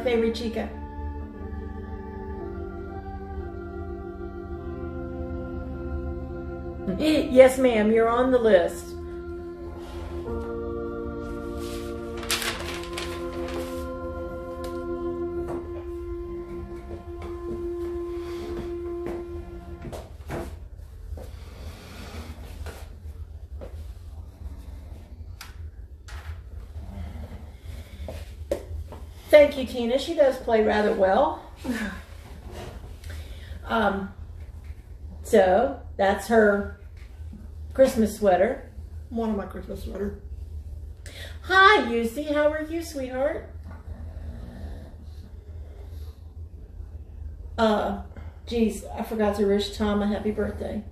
Favorite chica. Yes, ma'am, you're on the list. Thank you, Tina. She does play rather well. So that's her Christmas sweater. One of my Christmas sweaters. Hi, Yusi. How are you, sweetheart? Geez, I forgot to wish Tom a happy birthday.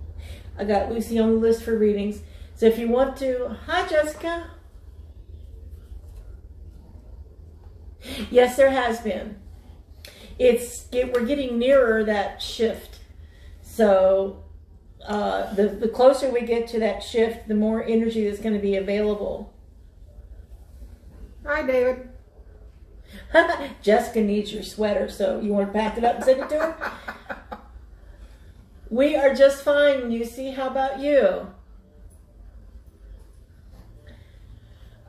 I got Lucy on the list for readings. So if you want to, hi, Jessica. Yes, there has been. We're getting nearer that shift. So the closer we get to that shift, the more energy that's going to be available. Hi, David. Jessica needs your sweater, so you want to pack it up and send it to her? We are just fine, Lucy. How about you?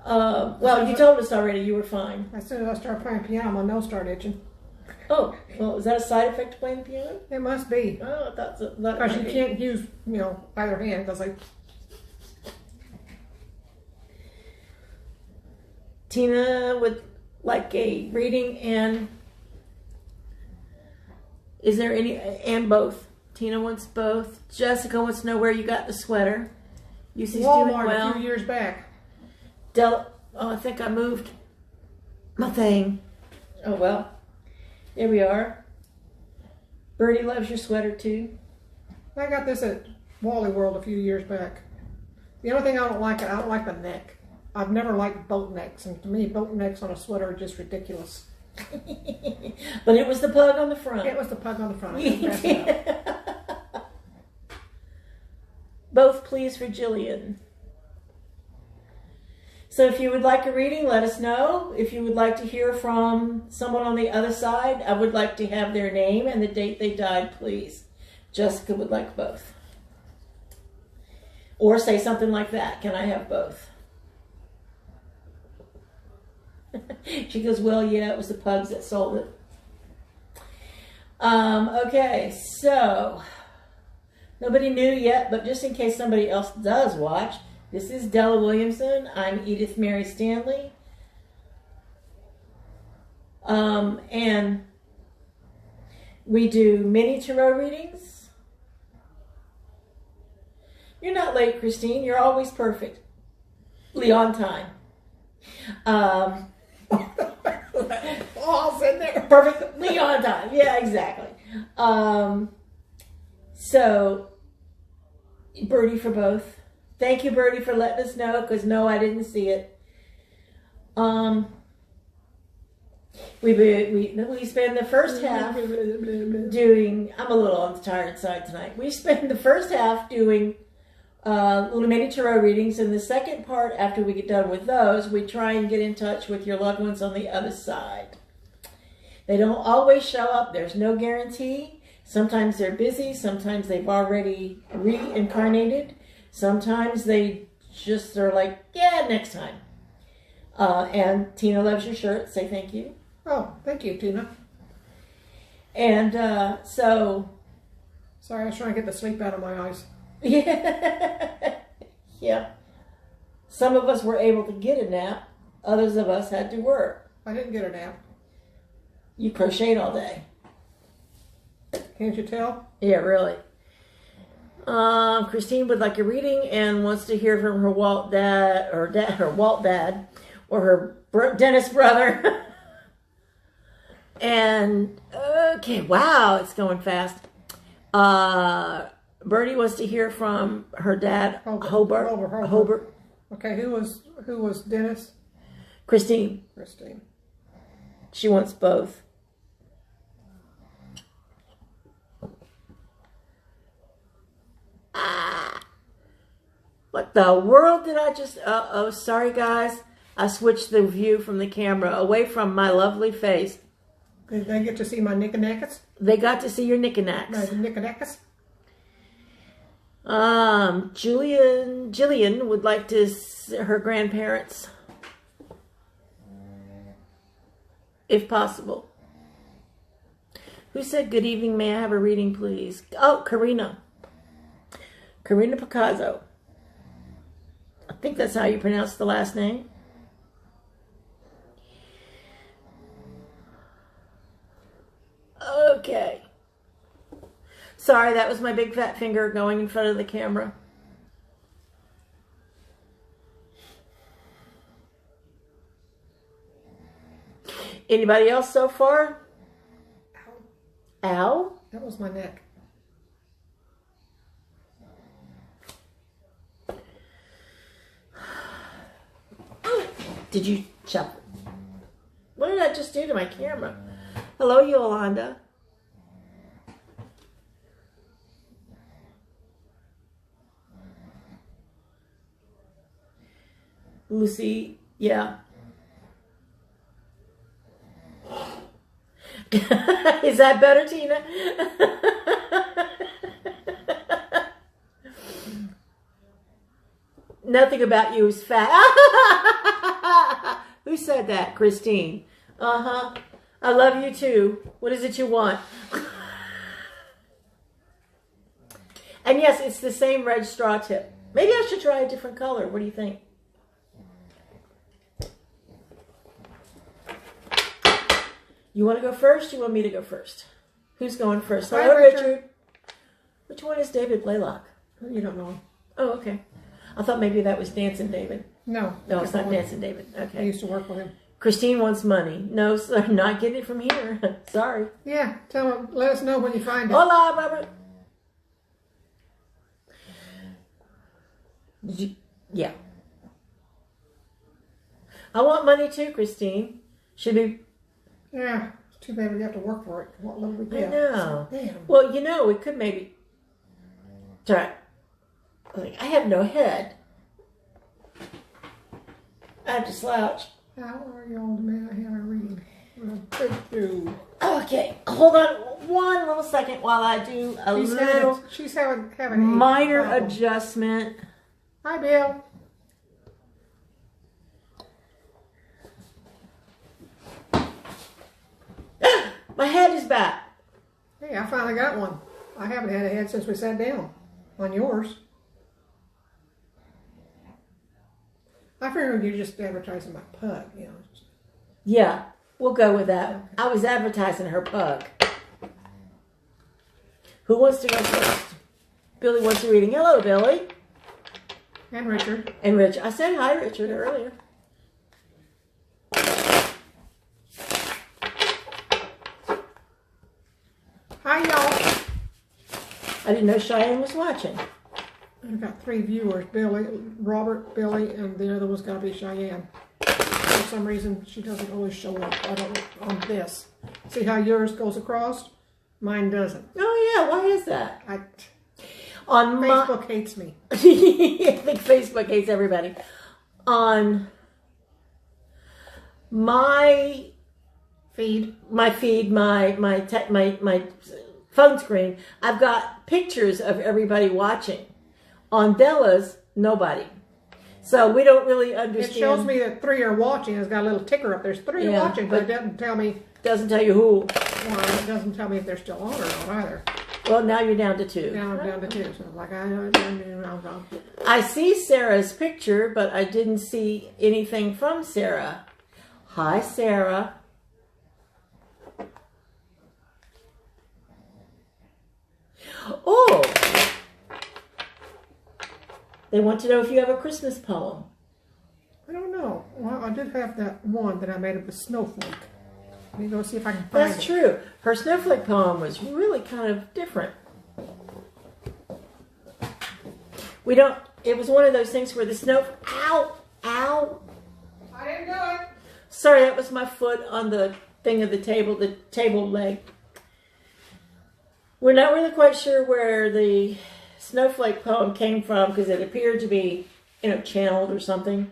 Well, you told us already you were fine. As soon as I started playing piano, my nose started itching. Oh, well, is that a side effect of playing the piano? It must be. Oh, that's a... Because you can't use, either hand, because Tina would like a reading and... Is there any... And both. Tina wants both. Jessica wants to know where you got the sweater. Yusi's doing Walmart well. a few years back. Della, oh, I think I moved my thing. Oh, well. There we are. Birdie loves your sweater, too. I got this at Wally World a few years back. The only thing I don't like the neck. I've never liked boat necks, and to me, boat necks on a sweater are just ridiculous. But it was the pug on the front. It was the pug on the front. I couldn't pass it up. Both please for Jillian. So if you would like a reading, let us know. If you would like to hear from someone on the other side, I would like to have their name and the date they died, please. Jessica would like both. Or say something like that. Can I have both? She goes, well, yeah, it was the pugs that sold it. Okay, so nobody knew yet, but just in case somebody else does watch, this is Della Williamson. I'm Edith Mary Stanley. And we do mini tarot readings. You're not late, Christine. You're always perfectly on time. All in there. Perfectly on time. Yeah, exactly. So, Birdie for both. Thank you, Birdie, for letting us know, because no, I didn't see it. We spend the first half doing, I'm a little on the tired side tonight. We spend the first half doing little mini tarot readings, and the second part, after we get done with those, we try and get in touch with your loved ones on the other side. They don't always show up. There's no guarantee. Sometimes they're busy. Sometimes they've already reincarnated. Sometimes they just are like, yeah, next time. And Tina loves your shirt. Say thank you. Oh, thank you, Tina. And so... Sorry, I was trying to get the sleep out of my eyes. Yeah. Yeah. Some of us were able to get a nap. Others of us had to work. I didn't get a nap. You crocheted all day. Can't you tell? Yeah, really. Christine would like a reading and wants to hear from her Walt dad, or her Dennis brother. And okay, wow, it's going fast. Birdie wants to hear from her dad, Hobart. Okay, who was Dennis? Christine. She wants both. What the world did I just... oh, sorry, guys. I switched the view from the camera away from my lovely face. Did they get to see my knickknacks? They got to see your knickknacks. My knickknacks? Jillian would like to see her grandparents, if possible. Who said good evening? May I have a reading, please? Oh, Karina Picasso. I think that's how you pronounce the last name. Okay. Sorry, that was my big fat finger going in front of the camera. Anybody else so far? Ow? That was my neck. Did you chop? What did I just do to my camera? Hello, Yolanda. Lucy, yeah. Is that better, Tina? Nothing about you is fat. Who said that? Christine. Uh-huh. I love you too. What is it you want? And yes, it's the same red straw tip. Maybe I should try a different color. What do you think? You want to go first? You want me to go first? Who's going first? Hi, Hello, Richard. Richard. Which one is David Blaylock? You don't know him. Oh, okay. I thought maybe that was Dancing David. No. No, it's not Dancing David. I Okay. used to work with him. Christine wants money. No, sir, not getting it from here. Sorry. Yeah, let us know when you find it. Hola, Robert. Did you? Yeah. I want money too, Christine. Should be. Yeah, it's too bad we have to work for it. What little we I get. know. So, damn. Well, you know, we could maybe. Try. Like, I have no head. I have to slouch. How are you, old man? I have a reading. Thank you. Okay, hold on one little second while I do a little She's having a minor problem. adjustment. Hi, Bill. My head is back. Hey, I finally got one. I haven't had a head since we sat down on yours. I figured you're just advertising my pug, you know. Yeah, we'll go with that. I was advertising her pug. Who wants to go first? Billy wants a reading. Hello, Billy. And Richard. And Rich. I said hi, Richard, earlier. Hi, y'all. I didn't know Cheyenne was watching. I've got 3 viewers, Robert, Billy, and the other one's got to be Cheyenne. For some reason, she doesn't always show up. I don't on this. See how yours goes across? Mine doesn't. Oh, yeah. Why is that? On Facebook hates me. I think Facebook hates everybody. On my feed, my phone screen, I've got pictures of everybody watching. On Della's, nobody. So we don't really understand. It shows me that 3 are watching. It's got a little ticker up. There's 3 watching, but it doesn't tell me. Doesn't tell you who. Well, it doesn't tell me if they're still on or not either. Well, now you're down to 2. Now I'm down to 2. So like I see Sarah's picture, but I didn't see anything from Sarah. Hi, Sarah. Oh, they want to know if you have a Christmas poem. I don't know. Well, I did have that one that I made of a snowflake. Let me go see if I can find it. That's true. Her snowflake poem was really kind of different. It was one of those things where the ow! I didn't do it. Sorry, that was my foot on the thing of the table leg. We're not really quite sure where the snowflake poem came from because it appeared to be, channeled or something.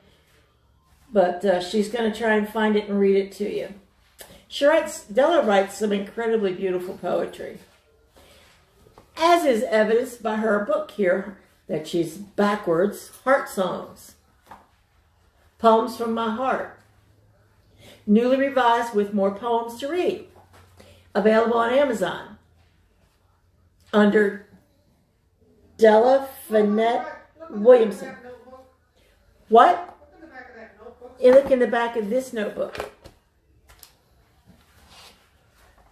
But she's going to try and find it and read it to you. Della writes some incredibly beautiful poetry, as is evidenced by her book here that she's backwards, Heart Songs, Poems from My Heart, newly revised with more poems to read, available on Amazon under Della Williamson. What? Look in the back of this notebook.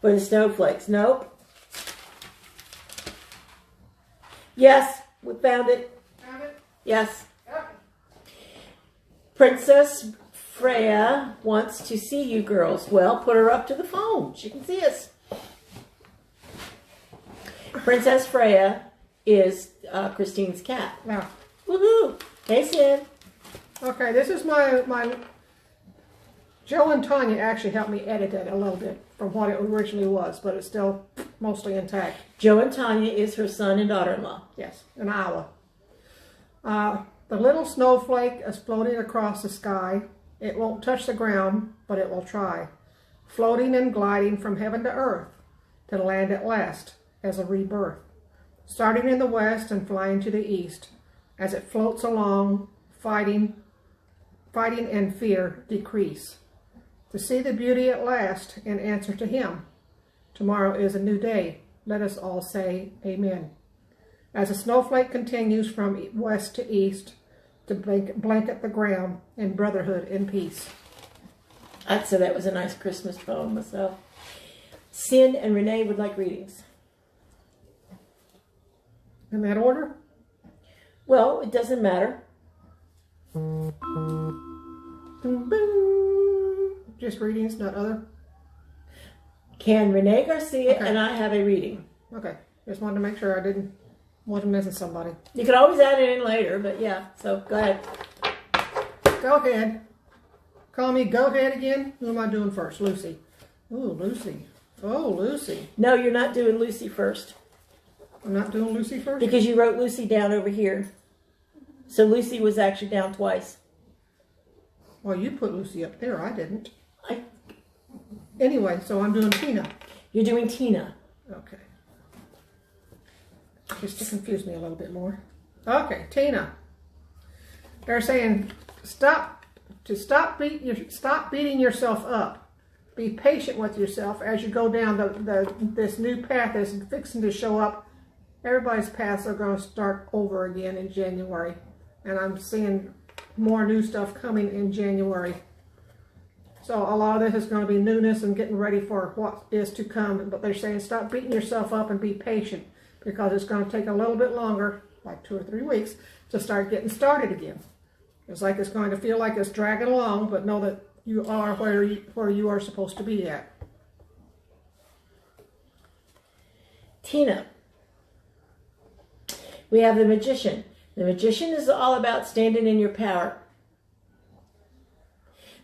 For the snowflakes. Nope. Yes, we found it. Found it? Yes. Yep. Princess Freya wants to see you girls. Well, put her up to the phone. She can see us. Princess Freya is Christine's cat. Yeah. Woohoo! Hey, Sid. Okay, this is my Joe and Tanya actually helped me edit it a little bit from what it originally was, but it's still mostly intact. Joe and Tanya is her son and daughter-in-law. Yes, in Iowa. The little snowflake is floating across the sky. It won't touch the ground, but it will try. Floating and gliding from heaven to earth, to land at last as a rebirth. Starting in the west and flying to the east, as it floats along, fighting and fear decrease. To see the beauty at last in answer to him. Tomorrow is a new day. Let us all say amen. As the snowflake continues from west to east to blanket the ground in brotherhood and peace. I'd say that was a nice Christmas poem myself. Sin and Renee would like readings. In that order? Well, it doesn't matter. Just readings, not other? Can Renee Garcia Okay. and I have a reading? Okay, just wanted to make sure I didn't want to miss somebody. You can always add it in later, but yeah, so go ahead. Go ahead. Call me go ahead again. Who am I doing first? Lucy. Ooh, Lucy. Oh, Lucy. No, you're not doing Lucy first. I'm not doing Lucy first? Because you wrote Lucy down over here. So Lucy was actually down twice. Well, you put Lucy up there. I didn't. Anyway, so I'm doing Tina. You're doing Tina. Okay. Just to confuse me a little bit more. Okay, Tina. They're saying stop beating yourself up. Be patient with yourself as you go down this new path that's fixing to show up. Everybody's paths are going to start over again in January. And I'm seeing more new stuff coming in January. So a lot of this is going to be newness and getting ready for what is to come. But they're saying stop beating yourself up and be patient, because it's going to take a little bit longer, like 2 or 3 weeks, to start getting started again. It's like it's going to feel like it's dragging along, but know that you are where you are supposed to be at. Tina. We have the Magician. The Magician is all about standing in your power.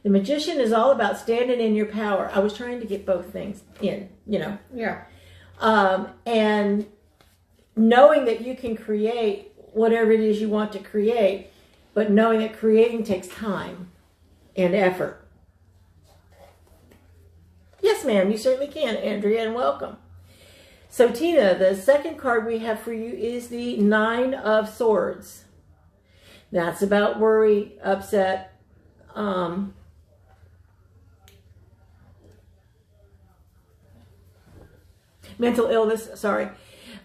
The Magician is all about standing in your power. I was trying to get both things in, you know. Yeah. And knowing that you can create whatever it is you want to create, but knowing that creating takes time and effort. Yes, ma'am, you certainly can, Andrea, and welcome. So, Tina, the second card we have for you is the Nine of Swords. That's about worry, upset, mental illness, sorry.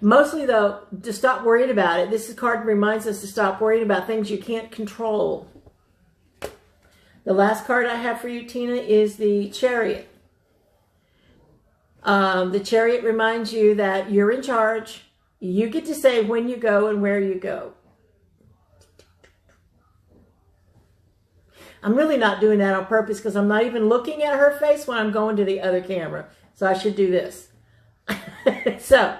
Mostly, though, to stop worrying about it. This card reminds us to stop worrying about things you can't control. The last card I have for you, Tina, is the Chariot. The Chariot reminds you that you're in charge. You get to say when you go and where you go. I'm really not doing that on purpose because I'm not even looking at her face when I'm going to the other camera. So I should do this. So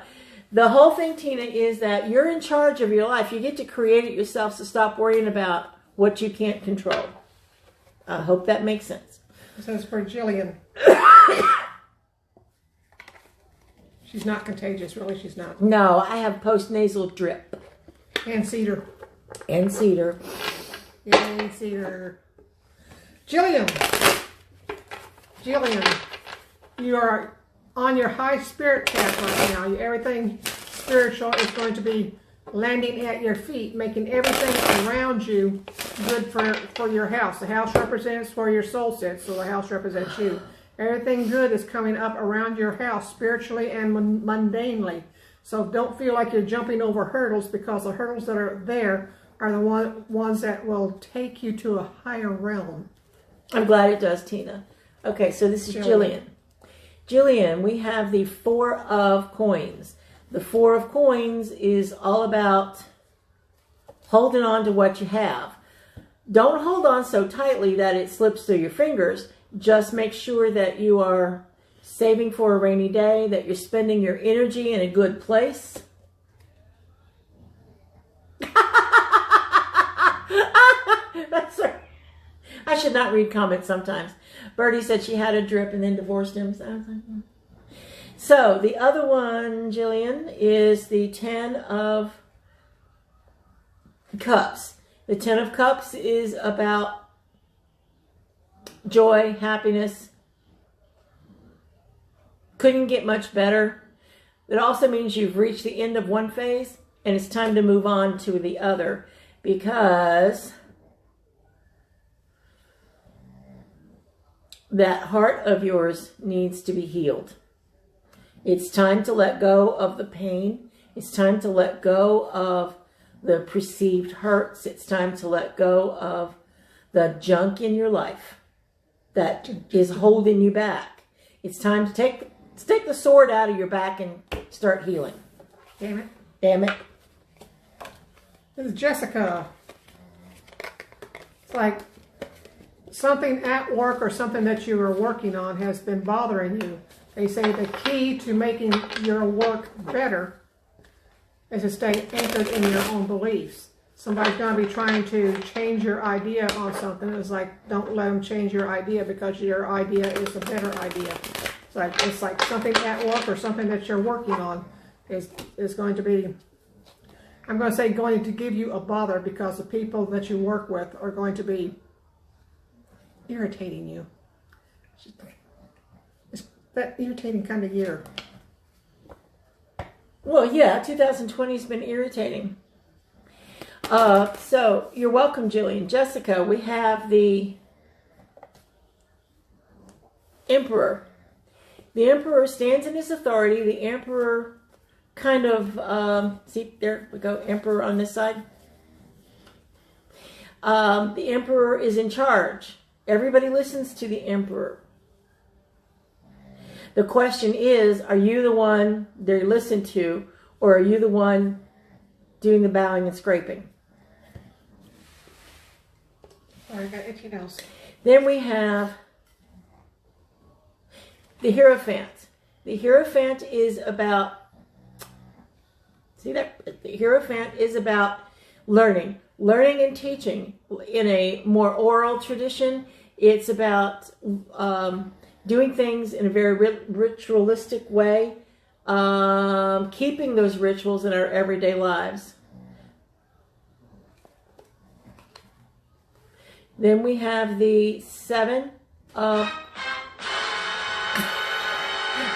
the whole thing, Tina, is that you're in charge of your life. You get to create it yourself, so stop worrying about what you can't control. I hope that makes sense. This is for Jillian. She's not contagious, really, she's not. No, I have post-nasal drip. And cedar. And cedar. Yay, cedar. Jillian. Jillian. You are on your high spirit path right now. Everything spiritual is going to be landing at your feet, making everything around you good for your house. The house represents where your soul sits, so the house represents you. Everything good is coming up around your house, spiritually and mundanely. So don't feel like you're jumping over hurdles, because the hurdles that are there are the ones that will take you to a higher realm. I'm glad it does, Tina. Okay, so this is Jillian. Jillian, we have the 4 of coins. The 4 of coins is all about holding on to what you have. Don't hold on so tightly that it slips through your fingers. Just make sure that you are saving for a rainy day, that you're spending your energy in a good place. That's right. I should not read comments sometimes. Bertie said she had a drip and then divorced him. So the other one, Jillian, is the 10 of Cups. The 10 of Cups is about joy, happiness. Couldn't get much better. It also means you've reached the end of one phase and it's time to move on to the other, because that heart of yours needs to be healed. It's time to let go of the pain. It's time to let go of the perceived hurts. It's time to let go of the junk in your life that is holding you back. It's time to take the sword out of your back and start healing. Damn it. Damn it. This is Jessica. It's like something at work or something that you are working on has been bothering you. They say the key to making your work better is to stay anchored in your own beliefs. Somebody's going to be trying to change your idea on something. It's like, don't let them change your idea, because your idea is a better idea. It's like something at work or something that you're working on is going to be, I'm going to say, going to give you a bother, because the people that you work with are going to be irritating you. It's that irritating kind of year. Well, yeah, 2020 has been irritating. So you're welcome, Jillian. Jessica, we have the Emperor. The Emperor stands in his authority. The Emperor kind of, see, there we go, Emperor on this side. The Emperor is in charge. Everybody listens to the Emperor. The question is, are you the one they listen to, or are you the one doing the bowing and scraping? Sorry, I got itchy nose. Then we have the Hierophant. The Hierophant is about, see that? The Hierophant is about learning and teaching in a more oral tradition. It's about doing things in a very ritualistic way, keeping those rituals in our everyday lives. Then we have the 7 of...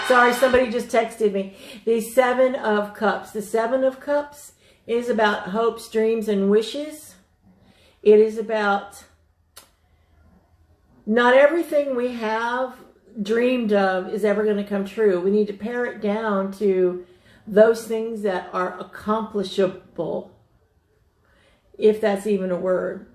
Sorry, somebody just texted me. The 7 of Cups. The 7 of Cups is about hopes, dreams, and wishes. It is about not everything we have dreamed of is ever going to come true. We need to pare it down to those things that are accomplishable, if that's even a word.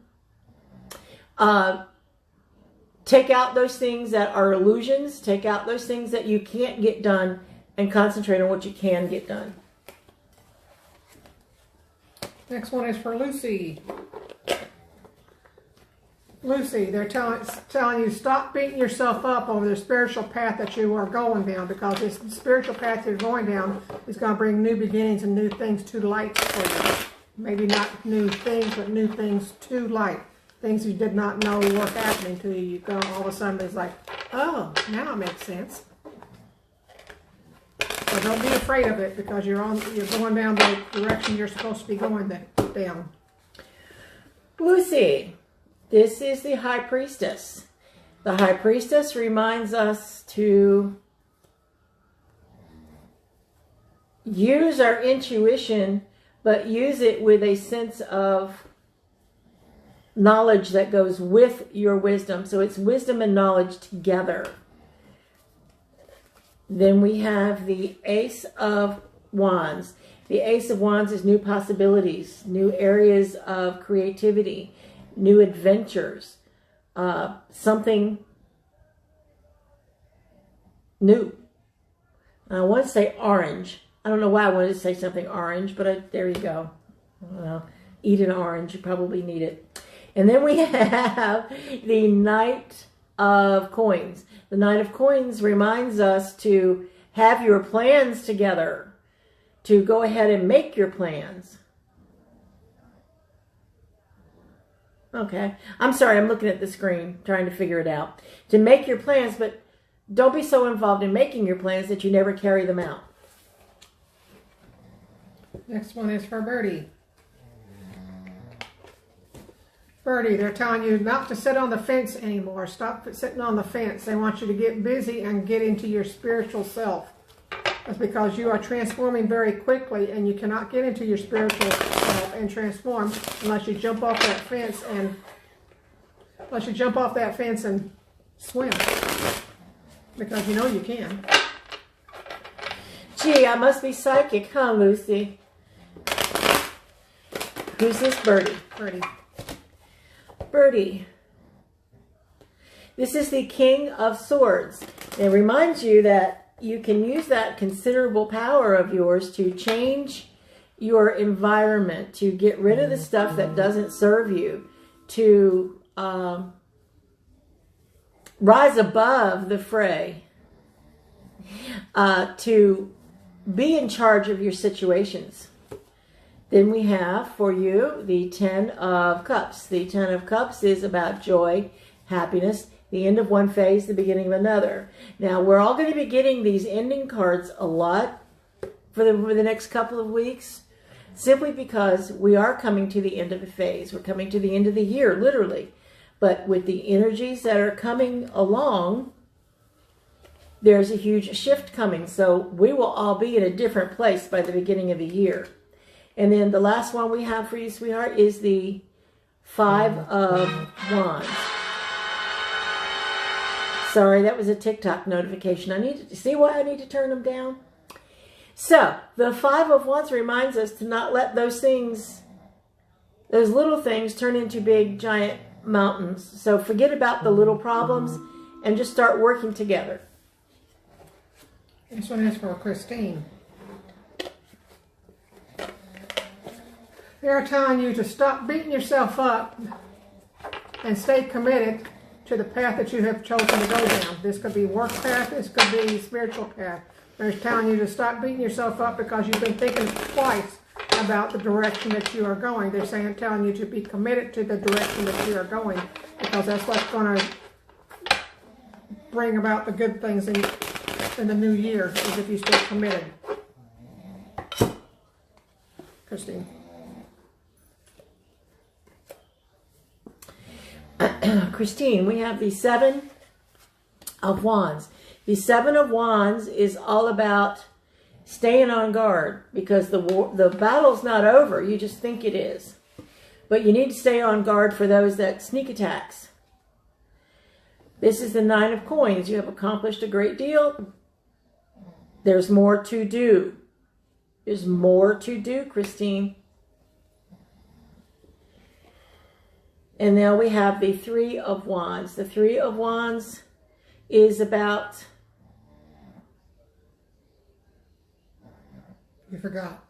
Take out those things that are illusions. Take out those things that you can't get done and concentrate on what you can get done. Next one is for Lucy. Lucy, they're telling you, stop beating yourself up over the spiritual path that you are going down, because this spiritual path you're going down is going to bring new beginnings and new things to light for you. Maybe not new things, but new things to light. Things you did not know were happening to you. You go, all of a sudden it's like, oh, now it makes sense. So don't be afraid of it, because you're going down the direction you're supposed to be going down. Lucy, this is the High Priestess. The High Priestess reminds us to use our intuition, but use it with a sense of knowledge that goes with your wisdom. So it's wisdom and knowledge together. Then we have the Ace of Wands. The Ace of Wands is new possibilities, new areas of creativity, new adventures, something new. I want to say orange. I don't know why I wanted to say something orange, but there you go. I don't know. Eat an orange. You probably need it. And then we have the Knight of Coins. The Knight of Coins reminds us to have your plans together, to go ahead and make your plans. Okay. I'm sorry. I'm looking at the screen trying to figure it out. To make your plans, but don't be so involved in making your plans that you never carry them out. Next one is for Birdie. Birdie, they're telling you not to sit on the fence anymore. Stop sitting on the fence. They want you to get busy and get into your spiritual self. That's because you are transforming very quickly, and you cannot get into your spiritual self and transform unless you jump off that fence and swim. Because you know you can. Gee, I must be psychic, huh, Lucy? Who's this Birdie? Birdie. Birdie. This is the King of Swords. It reminds you that you can use that considerable power of yours to change your environment, to get rid of the stuff that doesn't serve you, to rise above the fray, to be in charge of your situations. Then we have for you the Ten of Cups. The Ten of Cups is about joy, happiness, the end of one phase, the beginning of another. Now, we're all going to be getting these ending cards a lot for the next couple of weeks, simply because we are coming to the end of a phase. We're coming to the end of the year, literally. But with the energies that are coming along, there's a huge shift coming. So we will all be in a different place by the beginning of the year. And then the last one we have for you, sweetheart, is the Five of Wands. Sorry, that was a TikTok notification. I need to see why I need to turn them down. So the Five of Wands reminds us to not let those things, those little things, turn into big giant mountains. So forget about the little problems and just start working together. This one is for Christine. They're telling you to stop beating yourself up and stay committed to the path that you have chosen to go down. This could be work path, this could be spiritual path. They're telling you to stop beating yourself up because you've been thinking twice about the direction that you are going. They're telling you to be committed to the direction that you are going, because that's what's going to bring about the good things in the new year, is if you stay committed. Christine. Christine, we have the Seven of Wands. The Seven of Wands is all about staying on guard, because the battle's not over. You just think it is. But you need to stay on guard for those that sneak attacks. This is the Nine of Coins. You have accomplished a great deal. There's more to do. There's more to do, Christine. And now we have the Three of Wands. The Three of Wands is about... You forgot.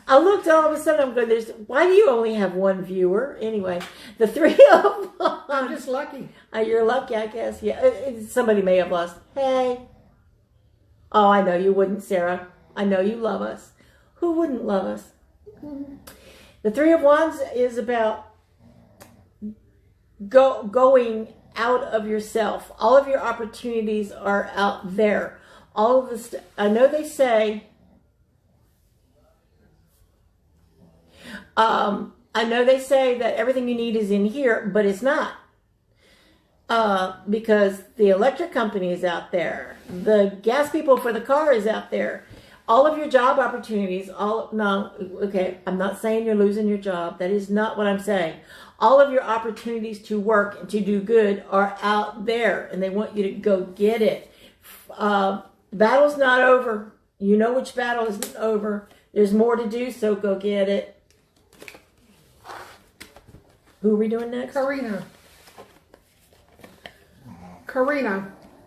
I looked, all of a sudden I'm going, why do you only have one viewer? Anyway, the Three of Wands. I'm just lucky. You're lucky, I guess. Yeah, somebody may have lost. Hey. Oh, I know you wouldn't, Sarah. I know you love us. Who wouldn't love us? The Three of Wands is about going out of yourself. All of your opportunities are out there. All of this. I know they say. I know they say that everything you need is in here, but it's not. Because the electric company is out there. The gas people for the car is out there. All of your job opportunities, okay, I'm not saying you're losing your job. That is not what I'm saying. All of your opportunities to work and to do good are out there, and they want you to go get it. The battle's not over. You know which battle isn't over. There's more to do, so go get it. Who are we doing next? Karina,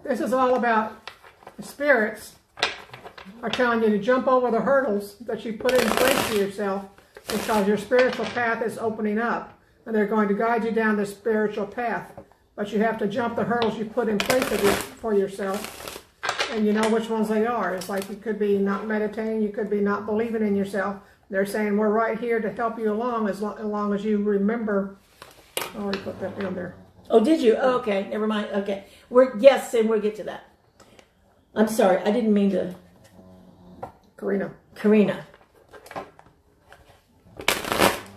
this is all about the spirits are telling you to jump over the hurdles that you put in place for yourself because your spiritual path is opening up. And they're going to guide you down the spiritual path. But you have to jump the hurdles you put in place for yourself. And you know which ones they are. It's like you could be not meditating. You could be not believing in yourself. They're saying we're right here to help you along as long as you remember. I already put that down there. Oh, did you? Oh, okay. Never mind. Okay. Yes, and we'll get to that. I'm sorry. I didn't mean to. Karina.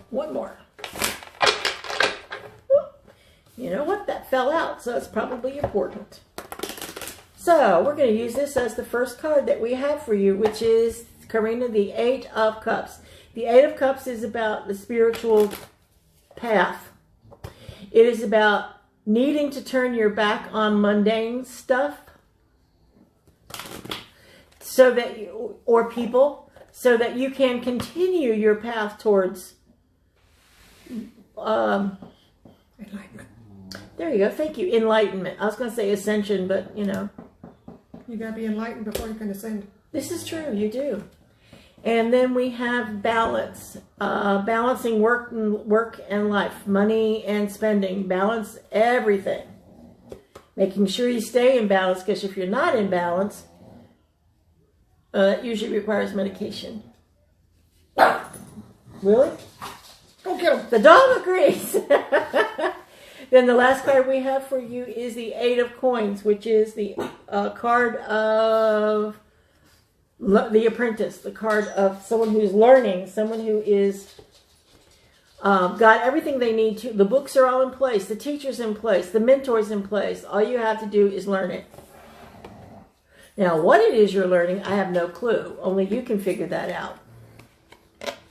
One more. You know what? That fell out, so it's probably important. So we're going to use this as the first card that we have for you, which is, Karina, the Eight of Cups. The Eight of Cups is about the spiritual path. It is about needing to turn your back on mundane stuff so that or people, so that you can continue your path towards enlightenment. There you go. Thank you. Enlightenment. I was going to say ascension, but you know. You got to be enlightened before you can ascend. This is true. You do. And then we have balance. Balancing work and life. Money and spending. Balance everything. Making sure you stay in balance, because if you're not in balance, that usually requires medication. Really? Go get him. The dog agrees. Then the last card we have for you is the Eight of Coins, which is the card of the apprentice, the card of someone who's learning, someone who is got everything they need to. The books are all in place, the teacher's in place, the mentor's in place. All you have to do is learn it. Now, what it is you're learning, I have no clue. Only you can figure that out.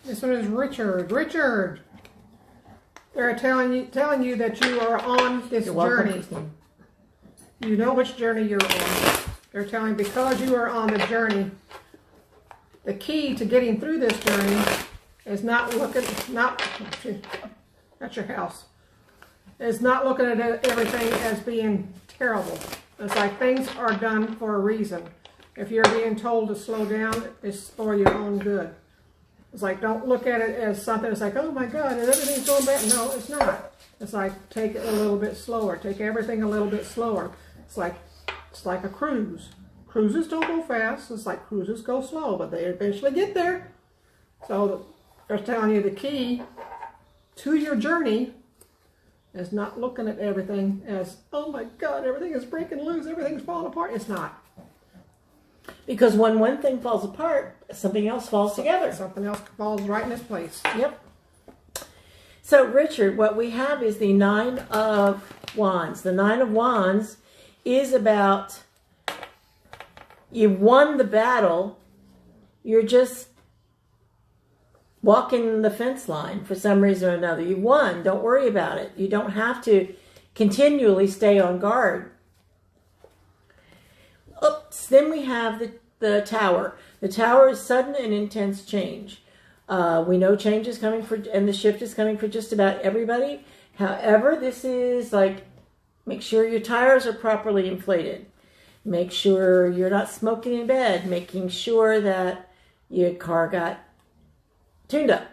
This one is Richard. Richard! They're telling you that you are on this journey. You know which journey you're on. They're telling because you are on the journey, the key to getting through this journey is not at your house. Is not looking at everything as being terrible. It's like things are done for a reason. If you're being told to slow down, it's for your own good. It's like, don't look at it as something that's like, oh my God, everything's going bad. No, it's not. It's like, take it a little bit slower. Take everything a little bit slower. It's like a cruise. Cruises don't go fast. It's like cruises go slow, but they eventually get there. So they're telling you the key to your journey is not looking at everything as, oh my God, everything is breaking loose. Everything's falling apart. It's not. Because when one thing falls apart, something else falls together. Something else falls right in its place. Yep. So, Richard, what we have is the Nine of Wands. The Nine of Wands is about you've won the battle. You're just walking the fence line for some reason or another. You won. Don't worry about it. You don't have to continually stay on guard. Oops. Then we have the Tower. The Tower is sudden and intense change. We know change is coming and the shift is coming for just about everybody. However, this is like, make sure your tires are properly inflated. Make sure you're not smoking in bed. Making sure that your car got tuned up.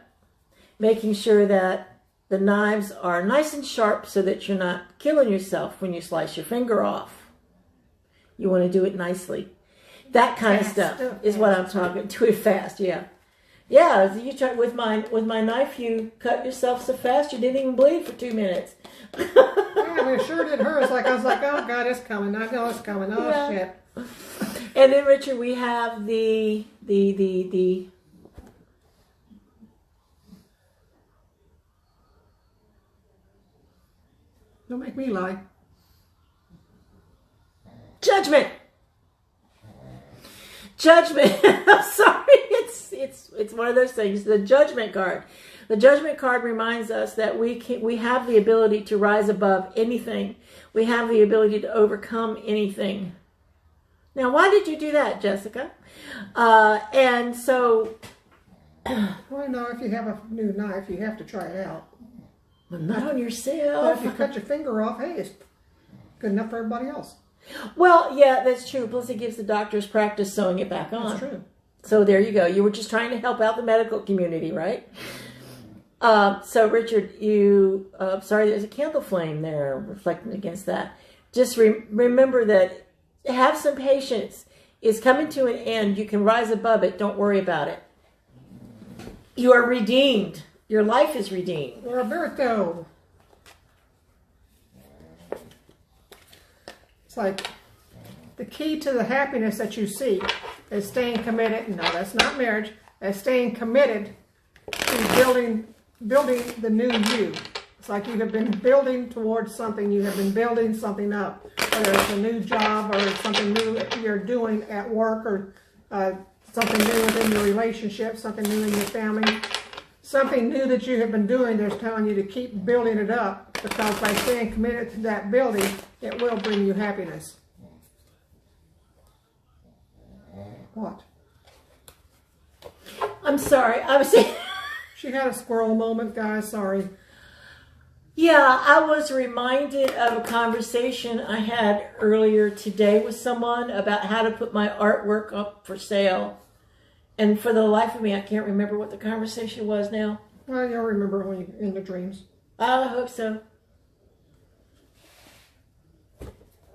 Making sure that the knives are nice and sharp so that you're not killing yourself when you slice your finger off. You want to do it nicely. That kind of stuff is what I'm talking. Do it fast, yeah. Yeah, you try with my knife. You cut yourself so fast you didn't even bleed for 2 minutes. Yeah, we sure did hers. Like I was like, oh God, it's coming. I know it's coming. Oh yeah. Shit. And then Richard, we have the. Don't make me lie. Judgment. Judgment. I'm sorry. It's one of those things. The Judgment card. The Judgment card reminds us that we have the ability to rise above anything. We have the ability to overcome anything. Now, why did you do that, Jessica? And so... Well, no, if you have a new knife, you have to try it out. Well, not on But yourself. if you cut your finger off, hey, it's good enough for everybody else. Well, yeah, that's true. Plus, it gives the doctors practice sewing it back on. That's true. So there you go. You were just trying to help out the medical community, right? So, Richard, sorry, there's a candle flame there reflecting against that. Just remember that have some patience. It's coming to an end. You can rise above it. Don't worry about it. You are redeemed. Your life is redeemed. Roberto. It's like the key to the happiness that you seek is staying committed. No, that's not marriage. That's staying committed to building the new you. It's like you have been building towards something. You have been building something up. Whether it's a new job or something new you're doing at work or something new within your relationship, something new in your family. Something new that you have been doing, they're telling you to keep building it up, because by staying committed to that building, it will bring you happiness. What? I'm sorry. I was saying... She had a squirrel moment, guys. Sorry. Yeah, I was reminded of a conversation I had earlier today with someone about how to put my artwork up for sale. And for the life of me, I can't remember what the conversation was now. Well, you'll remember when you're in the dreams. I hope so.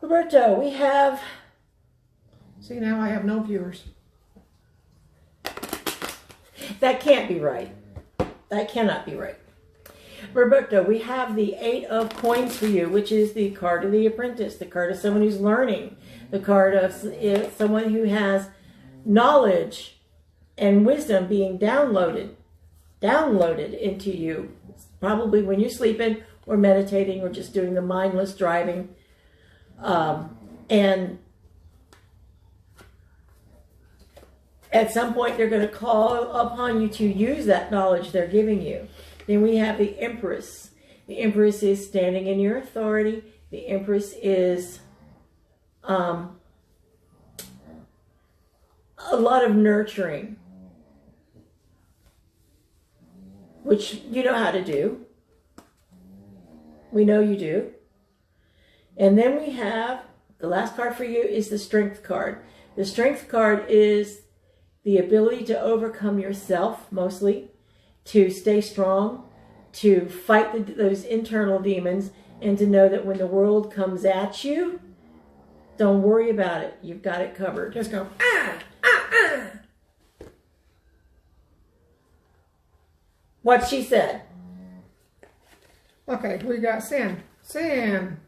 Roberto, we have... See, now I have no viewers. That can't be right. That cannot be right. Roberto, we have the 8 of coins for you, which is the card of the apprentice, the card of someone who's learning, the card of someone who has knowledge and wisdom being downloaded into you, probably when you're sleeping or meditating or just doing the mindless driving. And at some point, they're going to call upon you to use that knowledge they're giving you. Then we have the Empress. The Empress is standing in your authority. The Empress is a lot of nurturing, which you know how to do. We know you do. And then we have, the last card for you is the Strength card. The Strength card is the ability to overcome yourself, mostly, to stay strong, to fight those internal demons, and to know that when the world comes at you, don't worry about it. You've got it covered. Just go, What she said. Okay, we got Sin. Sin.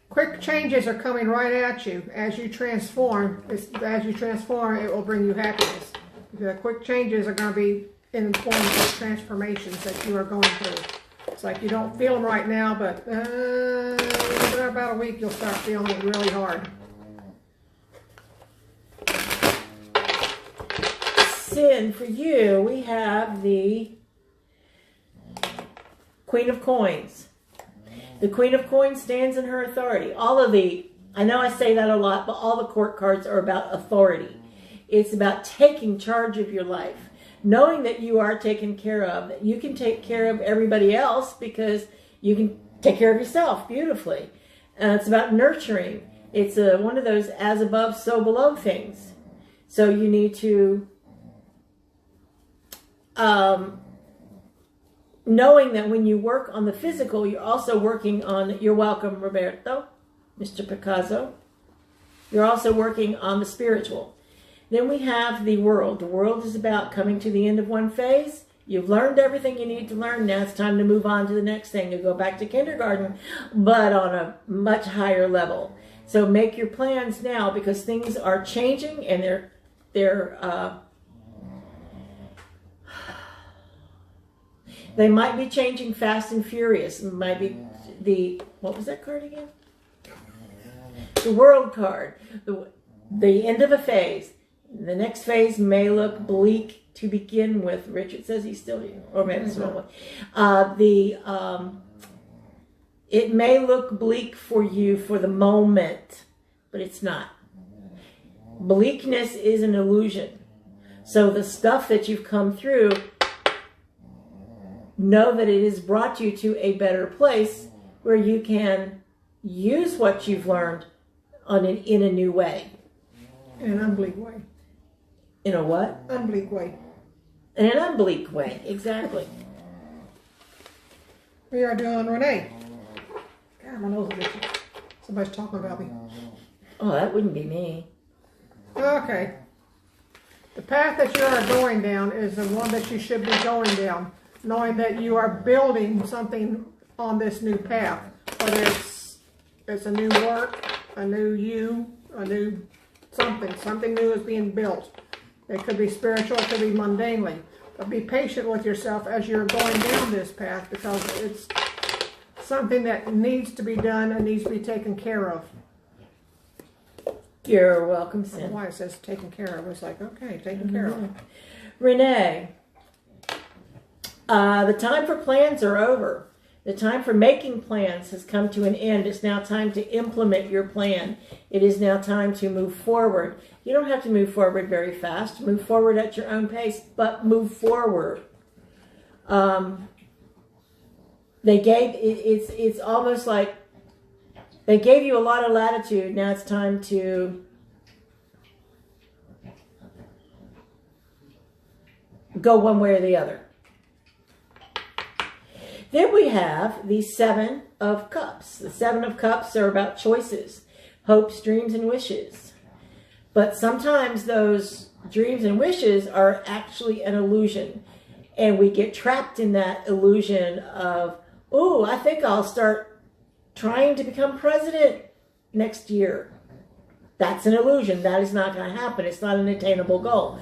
Quick changes are coming right at you as you transform. As you transform, it will bring you happiness. The quick changes are going to be in the form of transformations that you are going through. It's like you don't feel them right now, but in about a week you'll start feeling it really hard. Sin, for you, we have the Queen of Coins. The Queen of Coins stands in her authority. I know I say that a lot, but all the court cards are about authority. It's about taking charge of your life. Knowing that you are taken care of, that you can take care of everybody else because you can take care of yourself beautifully. It's about nurturing. It's one of those as above, so below things. So you need to, knowing that when you work on the physical, you're also working on, you're welcome, Roberto, Mr. Picasso. You're also working on the spiritual. Then we have the world. The world is about coming to the end of one phase. You've learned everything you need to learn. Now it's time to move on to the next thing, to go back to kindergarten, but on a much higher level. So make your plans now, because things are changing, and they might be changing fast and furious. It might be what was that card again? The World card. the end of a phase. The next phase may look bleak to begin with. Richard says he's still here, or maybe it's not. It may look bleak for you for the moment, but it's not. Bleakness is an illusion. So the stuff that you've come through, know that it has brought you to a better place where you can use what you've learned in a new way. In an unbleak way. In a what? Unbleak way. In an unbleak way, exactly. We are doing Renee. God, my nose is itchy. Somebody's talking about me. Oh, that wouldn't be me. Okay. The path that you are going down is the one that you should be going down, knowing that you are building something on this new path. Whether it's a new work, a new you, a new something. Something new is being built. It could be spiritual, it could be mundanely. But be patient with yourself as you're going down this path, because it's something that needs to be done and needs to be taken care of. You're welcome, I don't Sin. know why it says taken care of. It's like, okay, taken care of. Renee, the time for plans are over. The time for making plans has come to an end. It's now time to implement your plan. It is now time to move forward. You don't have to move forward very fast. Move forward at your own pace, but move forward. It's almost like they gave you a lot of latitude. Now it's time to go one way or the other. Then we have the Seven of Cups. The Seven of Cups are about choices, hopes, dreams, and wishes. But sometimes those dreams and wishes are actually an illusion. And we get trapped in that illusion of, oh, I think I'll start trying to become president next year. That's an illusion. That is not going to happen. It's not an attainable goal.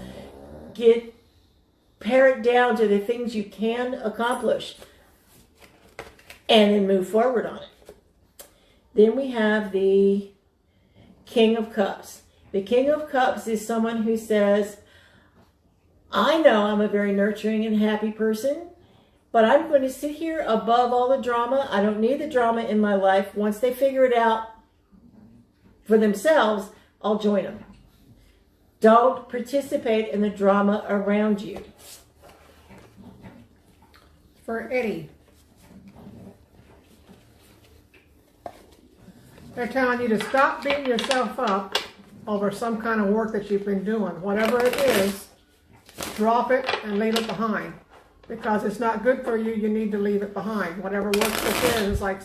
Pare it down to the things you can accomplish and then move forward on it. Then we have the King of Cups. The King of Cups is someone who says, I know I'm a very nurturing and happy person, but I'm going to sit here above all the drama. I don't need the drama in my life. Once they figure it out for themselves, I'll join them. Don't participate in the drama around you. For Eddie, they're telling you to stop beating yourself up over some kind of work that you've been doing. Whatever it is, drop it and leave it behind. Because it's not good for you, you need to leave it behind. Whatever work this is, it's like,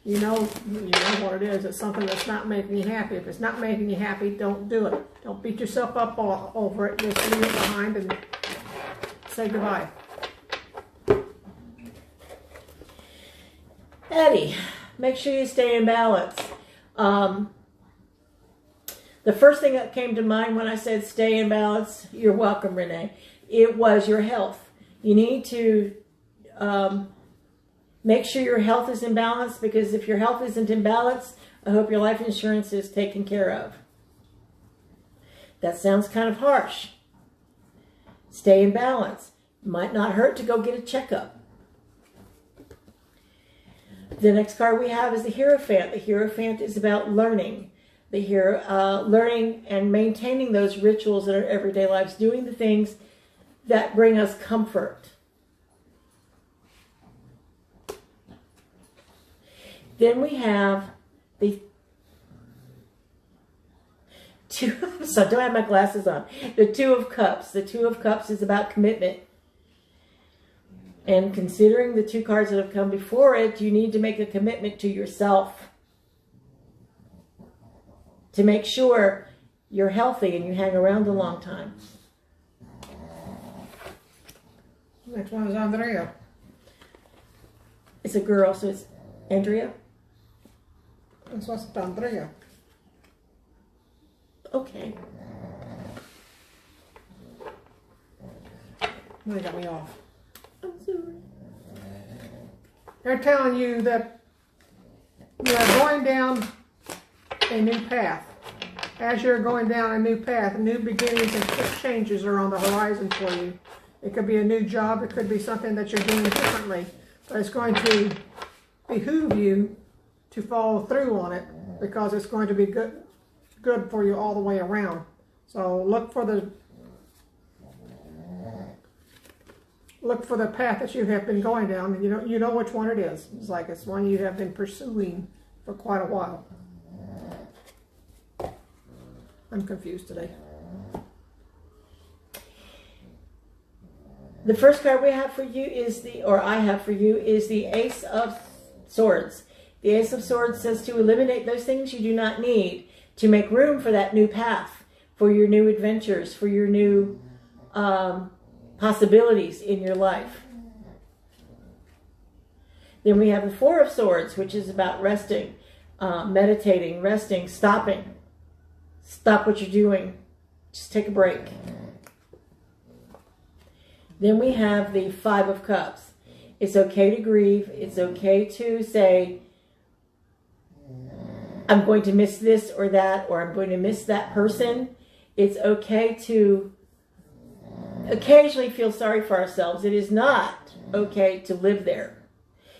you know what it is. It's something that's not making you happy. If it's not making you happy, don't do it. Don't beat yourself up over it. Just leave it behind and say goodbye. Eddie, make sure you stay in balance. The first thing that came to mind when I said stay in balance, you're welcome, Renee, it was your health. You need to make sure your health is in balance, because if your health isn't in balance, I hope your life insurance is taken care of. That sounds kind of harsh. Stay in balance. Might not hurt to go get a checkup. The next card we have is the Hierophant. The Hierophant is about learning. Learning and maintaining those rituals in our everyday lives, doing the things that bring us comfort. Then we have the Two, so I don't have my glasses on. The Two of Cups. The Two of Cups is about commitment. And considering the two cards that have come before it, you need to make a commitment to yourself to make sure you're healthy and you hang around a long time. Next one is Andrea. It's a girl, so it's Andrea. This was Andrea. Okay. They got me off. I'm sorry. They're telling you that you are going down a new path, as you're going down a new path, new beginnings and quick changes are on the horizon for you. It could be a new job, it could be something that you're doing differently, but it's going to behoove you to follow through on it because it's going to be good for you all the way around. So look for the path that you have been going down, and you know which one it is. It's like it's one you have been pursuing for quite a while. I'm confused today. The first card we have for you is I have for you is the Ace of Swords. The Ace of Swords says to eliminate those things you do not need, to make room for that new path, for your new adventures, for your new possibilities in your life. Then we have the Four of Swords, which is about resting, meditating, resting, stopping. Stop what you're doing. Just take a break. Then we have the Five of Cups. It's okay to grieve. It's okay to say, I'm going to miss this or that, or I'm going to miss that person. It's okay to occasionally feel sorry for ourselves. It is not okay to live there.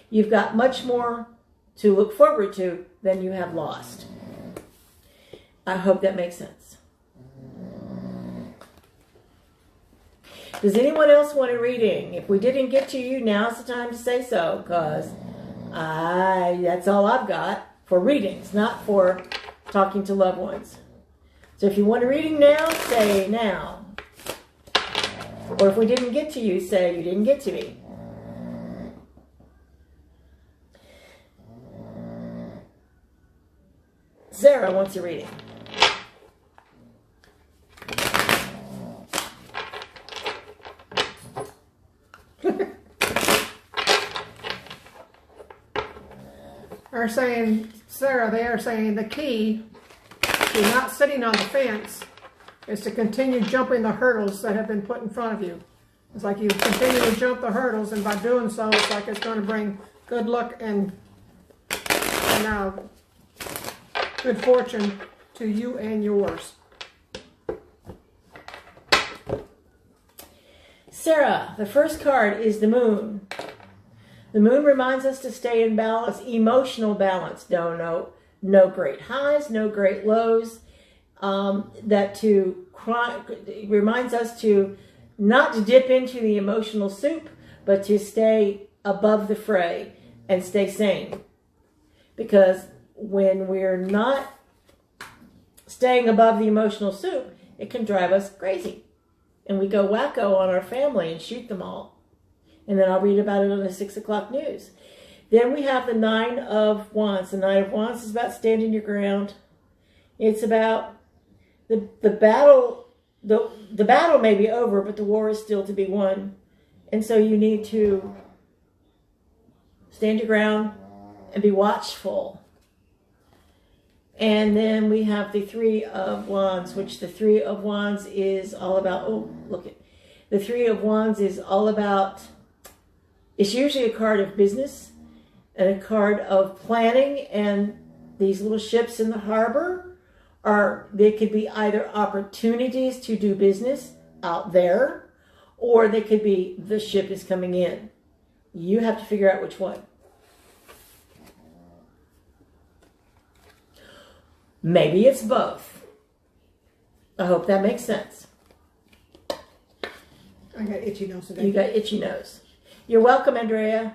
You've got much more to look forward to than you have lost. I hope that makes sense. Does anyone else want a reading? If we didn't get to you, now's the time to say so, because that's all I've got for readings, not for talking to loved ones. So if you want a reading now, say now. Or if we didn't get to you, say you didn't get to me. Sarah wants a reading. Are saying, Sarah, they are saying the key to not sitting on the fence is to continue jumping the hurdles that have been put in front of you. It's like you continue to jump the hurdles, and by doing so, it's like it's going to bring good luck and good fortune to you and yours. Sarah, the first card is the Moon. The Moon reminds us to stay in balance, emotional balance. No great highs, no great lows. It reminds us to not to dip into the emotional soup, but to stay above the fray and stay sane. Because when we're not staying above the emotional soup, it can drive us crazy. And we go wacko on our family and shoot them all. And then I'll read about it on the 6 o'clock news. Then we have the Nine of Wands. The Nine of Wands is about standing your ground. It's about the battle. The battle may be over, but the war is still to be won. And so you need to stand your ground and be watchful. And then we have the Three of Wands, which the Three of Wands is all about. The Three of Wands is all about. It's usually a card of business and a card of planning, and these little ships in the harbor they could be either opportunities to do business out there, or they could be the ship is coming in. You have to figure out which one. Maybe it's both. I hope that makes sense. I got itchy nose today. You got itchy nose. You're welcome, Andrea,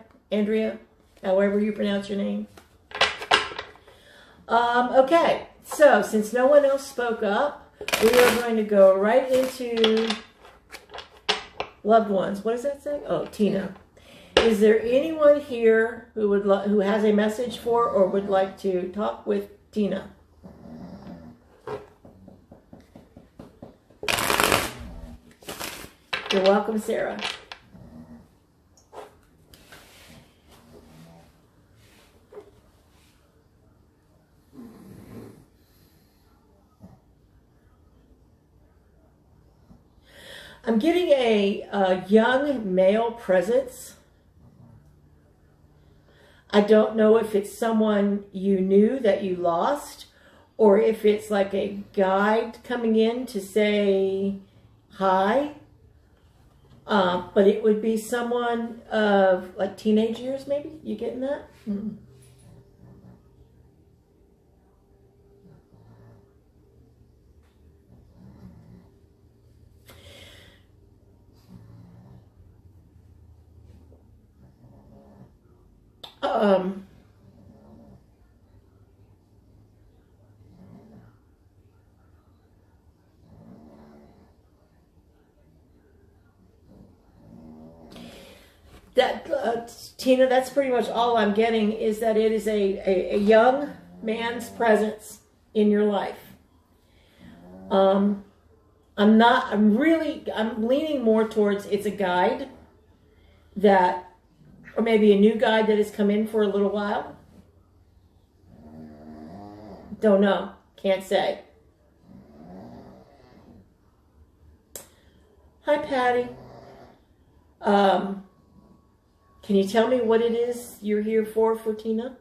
however you pronounce your name. Okay, so since no one else spoke up, we are going to go right into loved ones. What does that say? Oh, Tina. Is there anyone here who has a message for or would like to talk with Tina? You're welcome, Sarah. I'm getting a young male presence. I don't know if it's someone you knew that you lost, or if it's like a guide coming in to say hi. But it would be someone of like teenage years, maybe. You getting that? Mm-hmm. Tina, that's pretty much all I'm getting, is that it is a young man's presence in your life. I'm leaning more towards it's a guide that, or maybe a new guide that has come in for a little while. Don't know. Can't say. Hi, Patty. Can you tell me what it is you're here for Tina?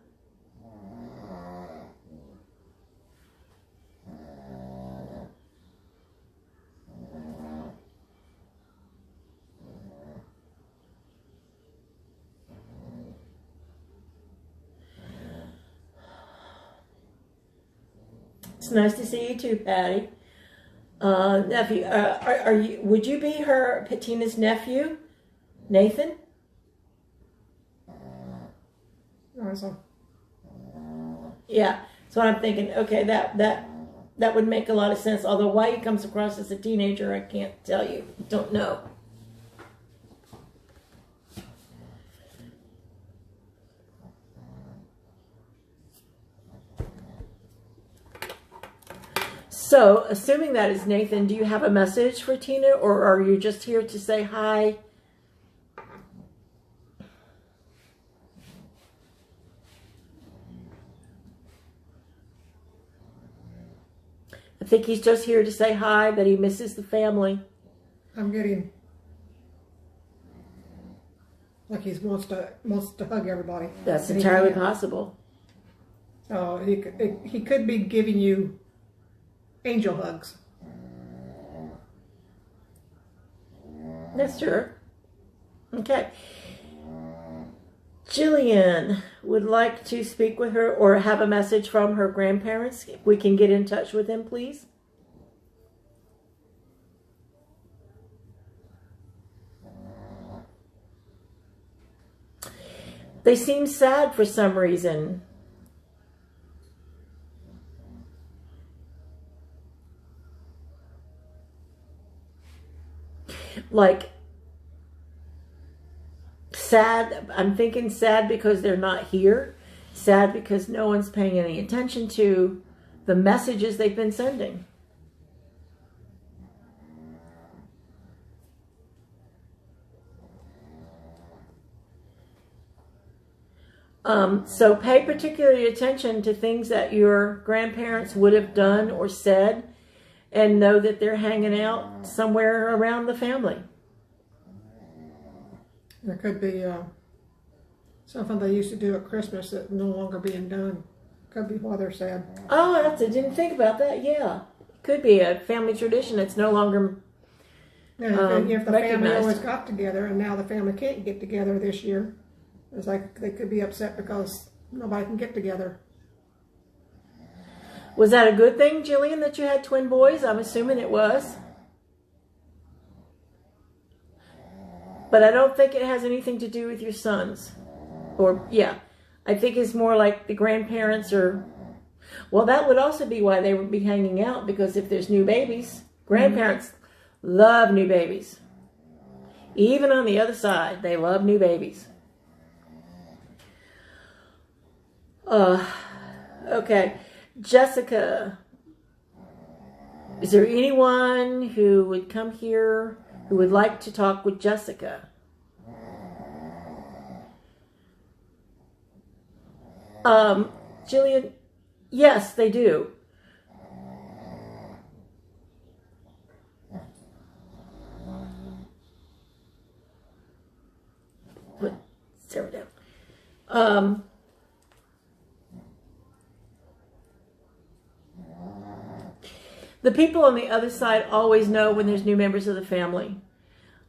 It's nice to see you too, Patty. Nephew, would you be Tina's nephew, Nathan? Awesome. Yeah, that's what I'm thinking. Okay, that would make a lot of sense. Although why he comes across as a teenager, I can't tell you. Don't know. So, assuming that is Nathan, do you have a message for Tina, or are you just here to say hi? I think he's just here to say hi, that he misses the family. I'm getting like he wants to hug everybody. That's entirely possible. So he could be giving you angel hugs. That's true. Okay. Jillian would like to speak with her or have a message from her grandparents. If we can get in touch with them, please. They seem sad for some reason. Like, sad, I'm thinking sad because they're not here. Sad because no one's paying any attention to the messages they've been sending. So pay particularly attention to things that your grandparents would have done or said, and know that they're hanging out somewhere around the family. There could be something they used to do at Christmas that no longer being done. Could be why they're sad. Oh, I didn't think about that. Yeah, could be a family tradition that's no longer if the family always got together and now the family can't get together this year, it's like they could be upset because nobody can get together. Was that a good thing, Jillian, that you had twin boys? I'm assuming it was. But I don't think it has anything to do with your sons. Or, yeah, I think it's more like the grandparents are... Well, that would also be why they would be hanging out, because if there's new babies, grandparents love new babies. Even on the other side, they love new babies. Okay. Jessica, is there anyone who would come here who would like to talk with Jessica? Jillian, yes, they do. Put Sarah down. The people on the other side always know when there's new members of the family.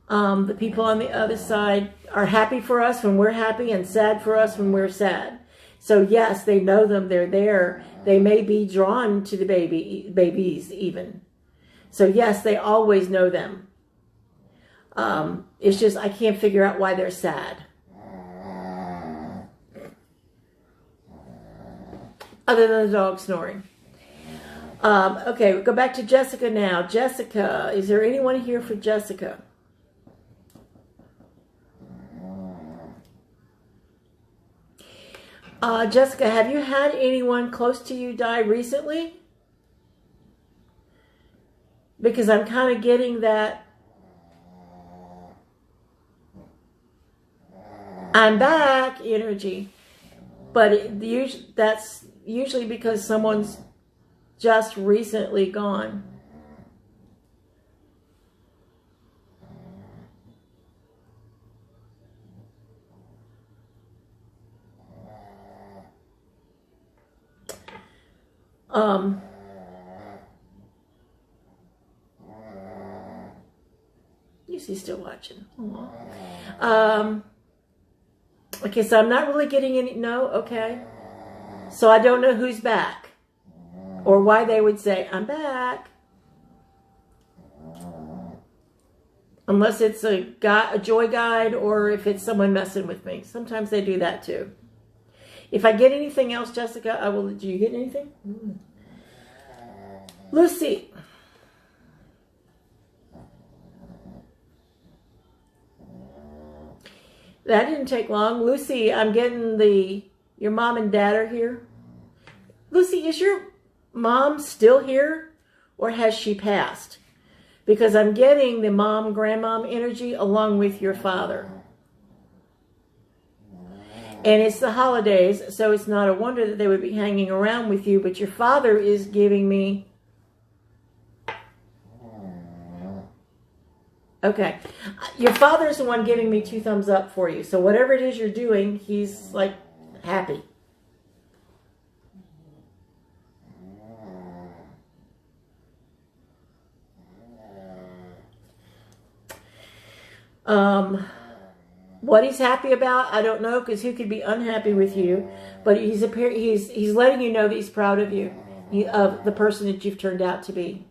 The people on the other side are happy for us when we're happy and sad for us when we're sad. So yes, they know them. They're there. They may be drawn to the babies even. So yes, they always know them. It's just I can't figure out why they're sad. Other than the dog snoring. Okay, we'll go back to Jessica now. Jessica, is there anyone here for Jessica? Jessica, have you had anyone close to you die recently? Because I'm kind of getting that I'm back energy. But that's usually because someone's just recently gone. Lucy's still watching. Okay, so I'm not really getting any. No, okay. So I don't know who's back or why they would say, I'm back. Unless it's a joy guide or if it's someone messing with me. Sometimes they do that too. If I get anything else, Jessica, I will. Do you get anything? Lucy. That didn't take long. Lucy, I'm getting your mom and dad are here. Lucy, is your mom still here or has she passed? Because I'm getting the mom, grandmom energy along with your father. And it's the holidays, so it's not a wonder that they would be hanging around with you, but your father is giving me... Okay. Your father's the one giving me 2 thumbs up for you. So whatever it is you're doing, he's like happy. What he's happy about, I don't know, because he could be unhappy with you. But he's letting you know that he's proud of you, of the person that you've turned out to be.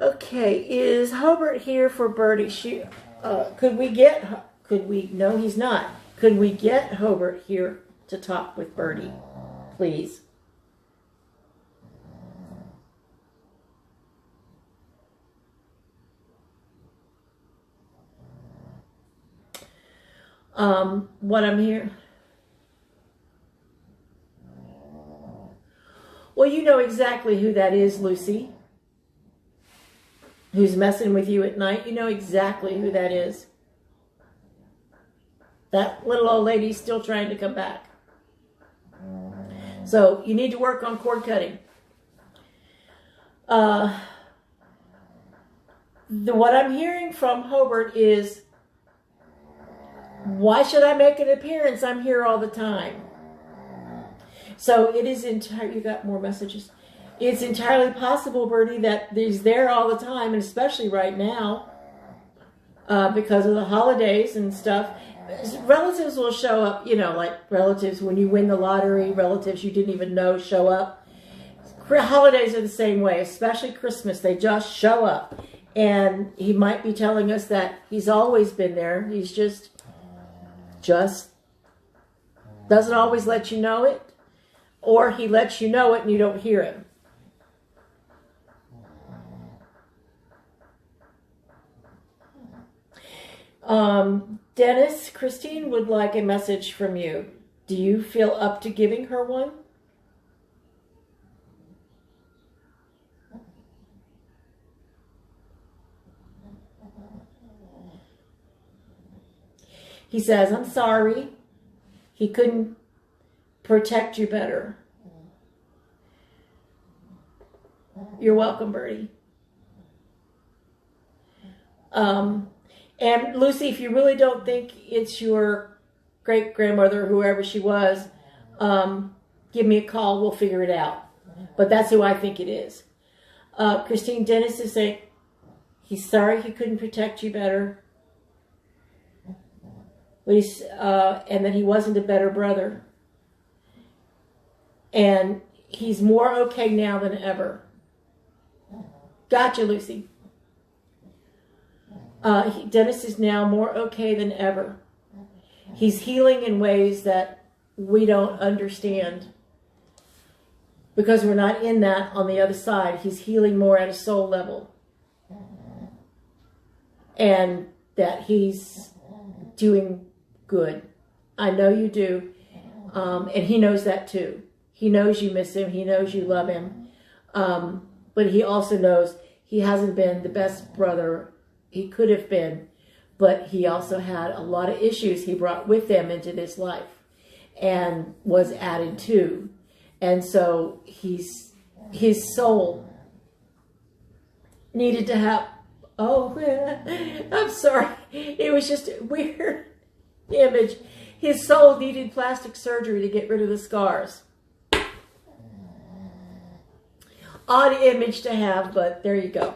Okay, is Hobart here for Birdie? No, he's not. Could we get Hobart here to talk with Birdie, please? What I'm here. Well, you know exactly who that is, Lucy. Who's messing with you at night. You know exactly who that is. That little old lady's still trying to come back. So you need to work on cord cutting. What I'm hearing from Hobart is, why should I make an appearance? I'm here all the time. So it is entirely, you got more messages. It's entirely possible, Birdie, that he's there all the time, and especially right now, because of the holidays and stuff. Relatives will show up, you know, like relatives when you win the lottery, relatives you didn't even know show up. Holidays are the same way, especially Christmas. They just show up. And he might be telling us that he's always been there. He's just doesn't always let you know it. Or he lets you know it and you don't hear him. Dennis, Christine would like a message from you. Do you feel up to giving her one? He says, I'm sorry. He couldn't protect you better. You're welcome, Birdie. And Lucy, if you really don't think it's your great-grandmother, whoever she was, give me a call. We'll figure it out. But that's who I think it is. Christine Dennis is saying he's sorry he couldn't protect you better. But and that he wasn't a better brother. And he's more okay now than ever. Gotcha, Lucy. Dennis is now more okay than ever. He's healing in ways that we don't understand because we're not in that on the other side. He's healing more at a soul level. And that he's doing good. I know you do. And he knows that too. He knows you miss him. He knows you love him. But he also knows he hasn't been the best brother he could have been. But he also had a lot of issues he brought with him into this life and was added to. And so his soul needed to have, I'm sorry. It was just a weird image. His soul needed plastic surgery to get rid of the scars. Odd image to have, but there you go.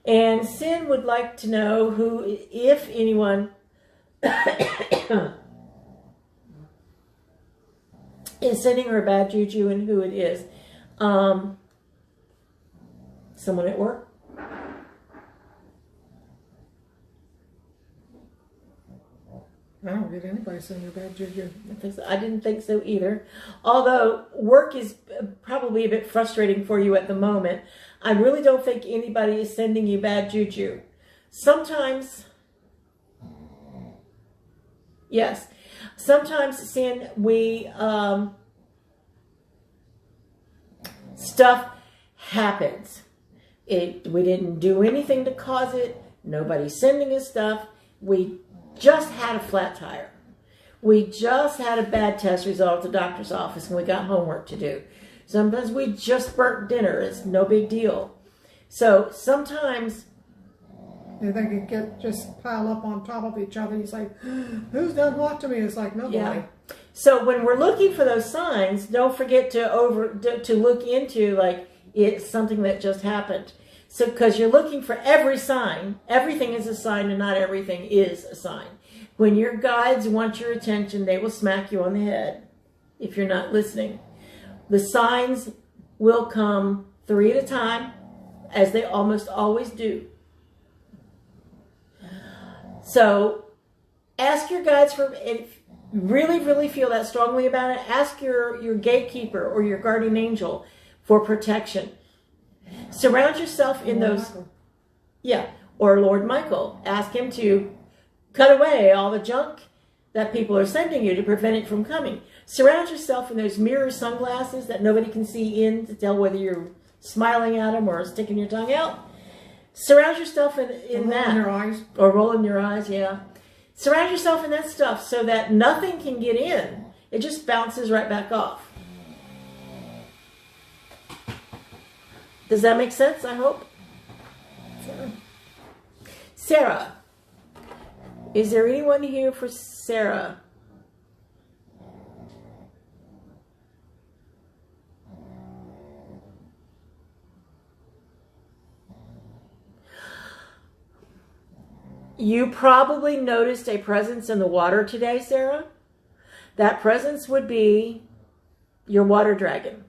And Sin would like to know who, if anyone, is sending her bad juju and who it is. Someone at work? I don't get anybody sending bad juju. I didn't think so either. Although work is probably a bit frustrating for you at the moment, I really don't think anybody is sending you bad juju. Sometimes, yes, sometimes, Sin, we, stuff happens. We didn't do anything to cause it. Nobody's sending us stuff. We just had a flat tire. We just had a bad test result at the doctor's office and we got homework to do. Sometimes we just burnt dinner. It's no big deal. So sometimes they can just pile up on top of each other. He's like, who's done what to me? It's like, nobody. Yeah. So when we're looking for those signs, don't forget to look into like it's something that just happened. So because you're looking for every sign, everything is a sign and not everything is a sign. When your guides want your attention, they will smack you on the head if you're not listening. The signs will come 3 at a time, as they almost always do. So ask your guides for, if you really, really feel that strongly about it, ask your gatekeeper or your guardian angel for protection. Surround yourself in those, or Lord Michael. Ask him to cut away all the junk that people are sending you to prevent it from coming. Surround yourself in those mirror sunglasses that nobody can see in to tell whether you're smiling at them or sticking your tongue out. Surround yourself in that. Rolling your eyes. Or rolling your eyes, yeah. Surround yourself in that stuff so that nothing can get in. It just bounces right back off. Does that make sense, I hope? Sure. Sarah. Is there anyone here for Sarah? You probably noticed a presence in the water today, Sarah. That presence would be your water dragon.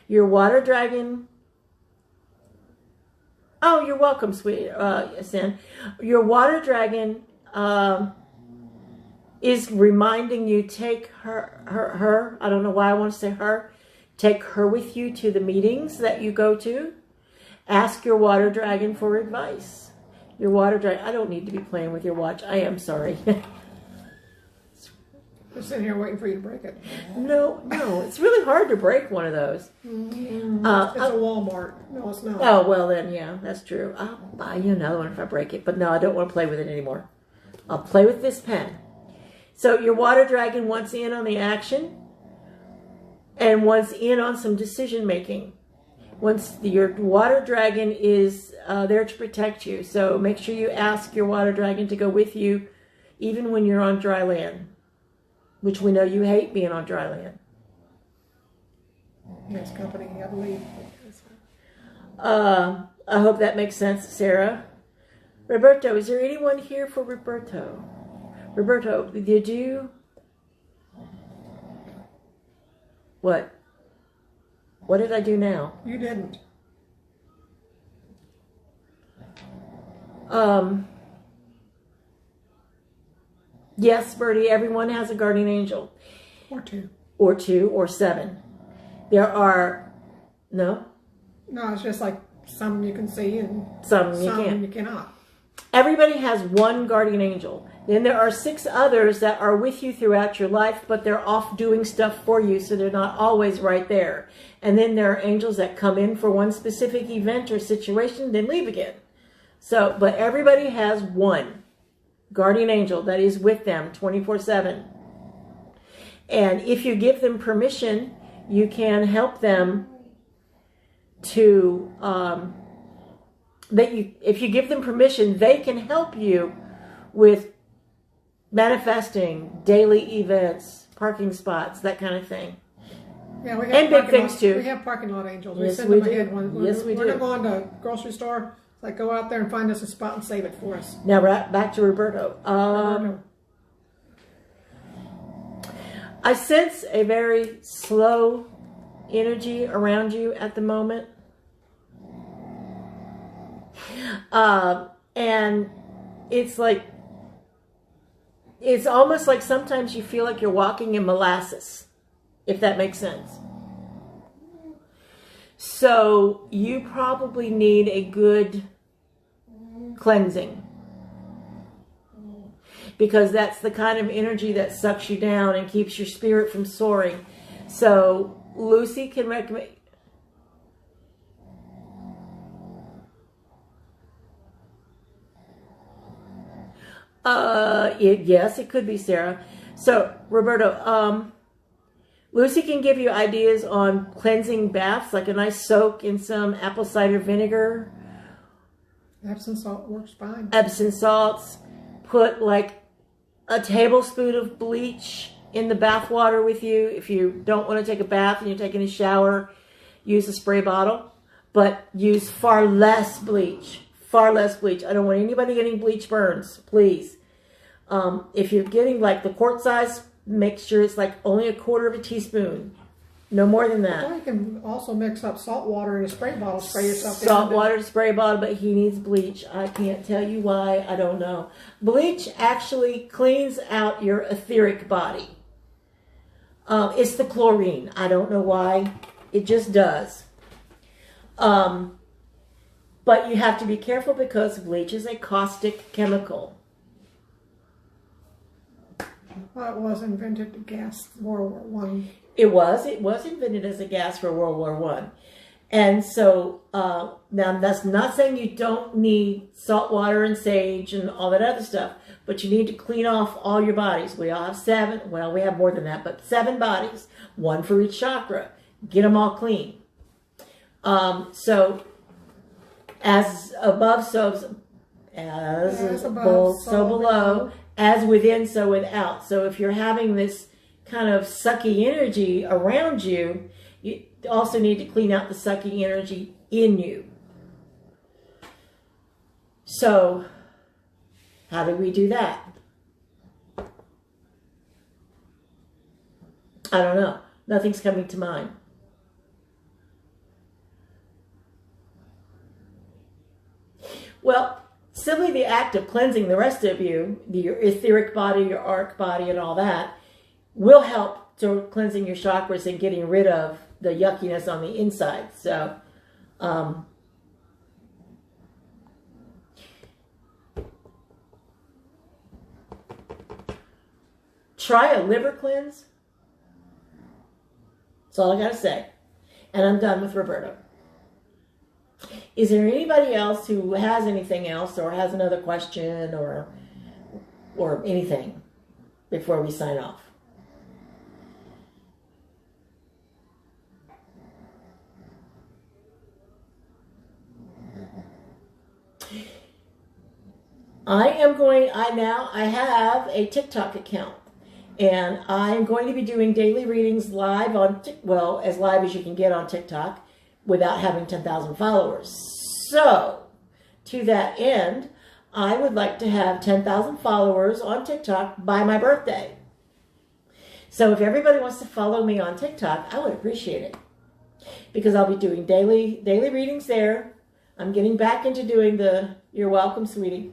Your water dragon. Oh, you're welcome, sweet Sin. Your water dragon is reminding you, take her, I don't know why I want to say her, take her with you to the meetings that you go to. Ask your water dragon for advice. Your water dragon, I don't need to be playing with your watch. I am sorry. I'm sitting here waiting for you to break it. No, it's really hard to break one of those. It's a Walmart. No, it's not. Oh, well then, yeah, that's true. I'll buy you another one if I break it. But no, I don't want to play with it anymore. I'll play with this pen. So your water dragon wants in on the action and wants in on some decision making. Your water dragon is there to protect you. So make sure you ask your water dragon to go with you even when you're on dry land. Which we know you hate being on dry land. Yes, company, I believe. I hope that makes sense, Sarah. Roberto, is there anyone here for Roberto? Roberto, did you... What? What did I do now? You didn't. Yes, Bertie, everyone has a guardian angel. Or two. Or two, or seven. There are... No? No, it's just like some you can see and some you can't. You cannot. Everybody has one guardian angel. Then there are 6 others that are with you throughout your life, but they're off doing stuff for you, so they're not always right there. And then there are angels that come in for one specific event or situation, then leave again. So, but everybody has one guardian angel that is with them 24/7. And if you give them permission, you can help them to... if you give them permission, they can help you with manifesting daily events, parking spots, that kind of thing. Yeah, we have and big things too. We have parking lot angels. Yes, we send we them do. ahead when Yes, we do. We're going to a grocery store. It's like, go out there and find us a spot and save it for us. Now back to Roberto. I sense a very slow energy around you at the moment. And it's like, it's almost like sometimes you feel like you're walking in molasses, if that makes sense. So you probably need a good cleansing, because that's the kind of energy that sucks you down and keeps your spirit from soaring. So Lucy can recommend... yes, it could be Sarah. So, Roberto, Lucy can give you ideas on cleansing baths, like a nice soak in some apple cider vinegar. Epsom salt works fine. Epsom salts. Put like a tablespoon of bleach in the bath water with you. If you don't want to take a bath and you're taking a shower, use a spray bottle, but use far less bleach. Far less bleach. I don't want anybody getting bleach burns, please. If you're getting like the quart size, make sure it's like only 1/4 teaspoon. No more than that. Or you can also mix up salt water in a spray bottle, spray yourself down. Salt water spray bottle, but he needs bleach. I can't tell you why. I don't know. Bleach actually cleans out your etheric body. It's the chlorine. I don't know why. It just does. But you have to be careful because bleach is a caustic chemical. Well, it was invented to gas World War One. It was invented as a gas for World War I. And so, now that's not saying you don't need salt water and sage and all that other stuff, but you need to clean off all your bodies. We all have 7, well, we have more than that, but 7 bodies, 1 for each chakra. Get them all clean. So, as above, so as above, so below, as within, so without. So if you're having this kind of sucky energy around you, you also need to clean out the sucky energy in you. So, how do we do that? I don't know. Nothing's coming to mind. Well, simply the act of cleansing the rest of you, your etheric body, your arc body, and all that, will help to cleansing your chakras and getting rid of the yuckiness on the inside. So, try a liver cleanse. That's all I got to say. And I'm done with Roberto. Is there anybody else who has anything else or has another question or anything before we sign off? I have a TikTok account, And I'm going to be doing daily readings live on, well, as live as you can get on TikTok without having 10,000 followers. So, to that end, I would like to have 10,000 followers on TikTok by my birthday. So if everybody wants to follow me on TikTok, I would appreciate it. Because I'll be doing daily readings there. I'm getting back into doing you're welcome, sweetie.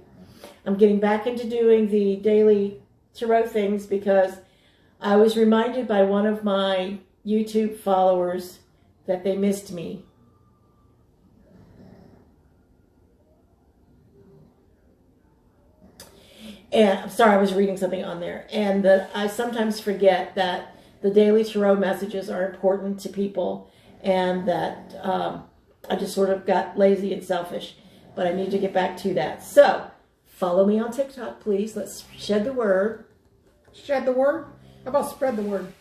I'm getting back into doing the daily tarot things because I was reminded by one of my YouTube followers that they missed me. And I'm sorry, I was reading something on there. And I sometimes forget that the daily tarot messages are important to people and that I just sort of got lazy and selfish. But I need to get back to that. So, follow me on TikTok, please. Let's shed the word. Shed the word? How about spread the word?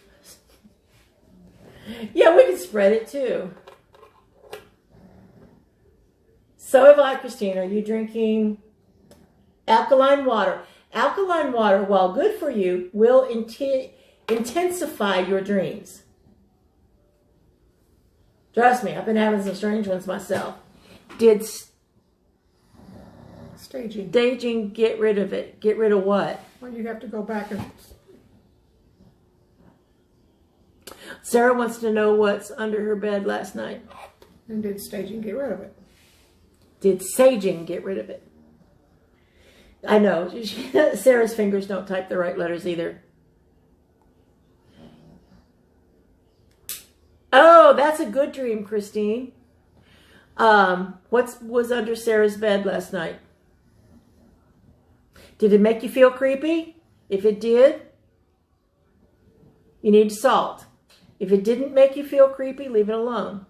Yeah, we can spread it too. So have I, Christine. Are you drinking alkaline water? Alkaline water, while good for you, will intensify your dreams. Trust me, I've been having some strange ones myself. Did staging get rid of it? Get rid of what? Well, you have to go back and... Sarah wants to know what's under her bed last night. And did staging get rid of it? Did saging get rid of it? I know. Sarah's fingers don't type the right letters either. Oh, that's a good dream, Christine. What was under Sarah's bed last night? Did it make you feel creepy? If it did, you need salt. If it didn't make you feel creepy, leave it alone.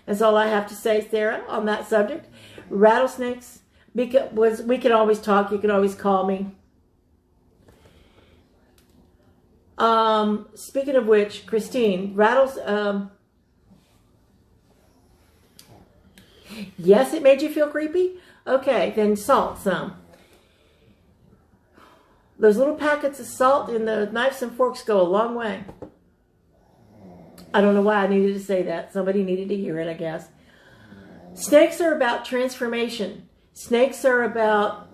That's all I have to say, Sarah, on that subject. Rattlesnakes, we can always talk. You can always call me. Speaking of which, Christine, yes, it made you feel creepy? Okay, then salt some. Those little packets of salt in the knives and forks go a long way. I don't know why I needed to say that. Somebody needed to hear it, I guess. Snakes are about transformation. Snakes are about,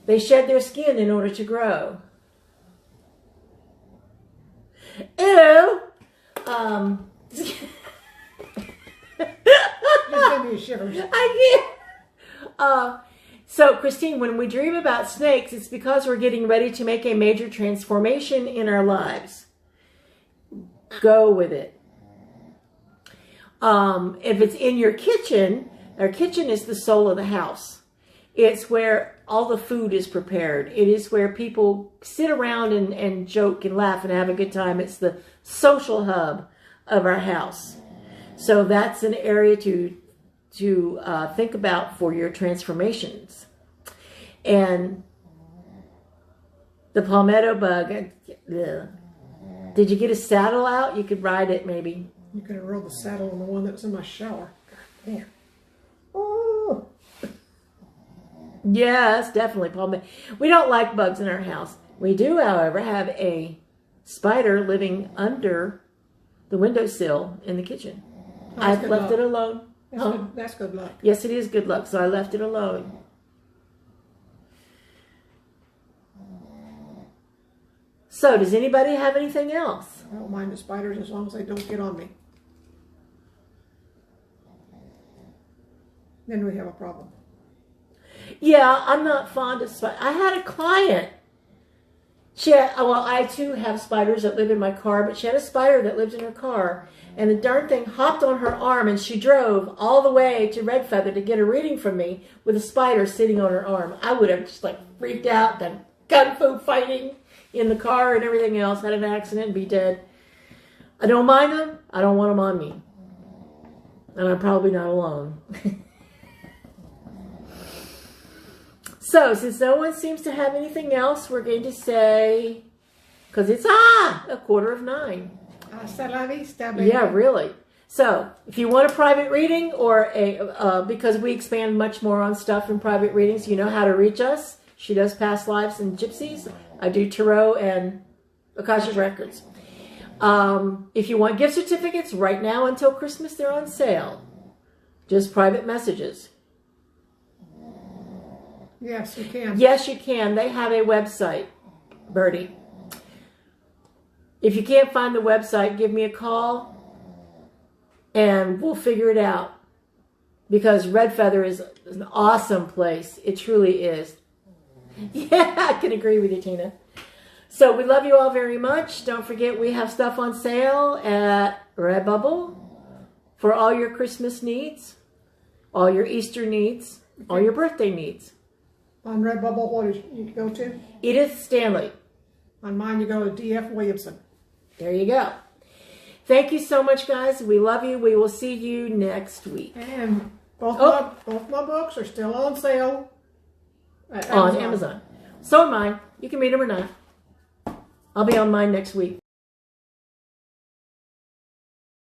they shed their skin in order to grow. Ew! Just gave me shivers. I can't. So, Christine, when we dream about snakes, it's because we're getting ready to make a major transformation in our lives. Go with it. If it's in your kitchen, our kitchen is the soul of the house. It's where all the food is prepared. It is where people sit around and joke and laugh and have a good time. It's the social hub of our house. So that's an area to think about for your transformations. And the palmetto bug, ugh. Did you get a saddle out? You could ride it maybe. You could have rolled the saddle on the one that was in my shower. Damn. Oh. Yes, definitely palmetto. We don't like bugs in our house. We do, however, have a spider living under the windowsill in the kitchen. Oh, I've left it alone. That's good luck. Yes, it is good luck, so I left it alone. So, does anybody have anything else? I don't mind the spiders as long as they don't get on me. Then we have a problem. Yeah, I'm not fond of spiders. I had a client. I too have spiders that live in my car, but she had a spider that lived in her car, and the darn thing hopped on her arm, and she drove all the way to Red Feather to get a reading from me with a spider sitting on her arm. I would have just freaked out, done kung fu fighting in the car and everything else, had an accident and be dead. I don't mind them. I don't want them on me. And I'm probably not alone. So, since no one seems to have anything else, we're going to say, because it's 9:15. Hasta la vista, baby. Yeah, really. So, if you want a private reading or because we expand much more on stuff in private readings, you know how to reach us. She does past lives and gypsies. I do tarot and Akashic Records. If you want gift certificates, right now until Christmas, they're on sale. Just private messages. Yes, you can. Yes, you can. They have a website, Birdie. If you can't find the website, give me a call and we'll figure it out. Because Red Feather is an awesome place. It truly is. Yeah, I can agree with you, Tina. So we love you all very much. Don't forget we have stuff on sale at Redbubble for all your Christmas needs, all your Easter needs, all your birthday needs. On Redbubble, what did you go to? Edith Stanley. On mine, you go to D.F. Williamson. There you go. Thank you so much, guys. We love you. We will see you next week. And both my books are still on sale at on Amazon. So are mine. You can read them or not. I'll be on mine next week.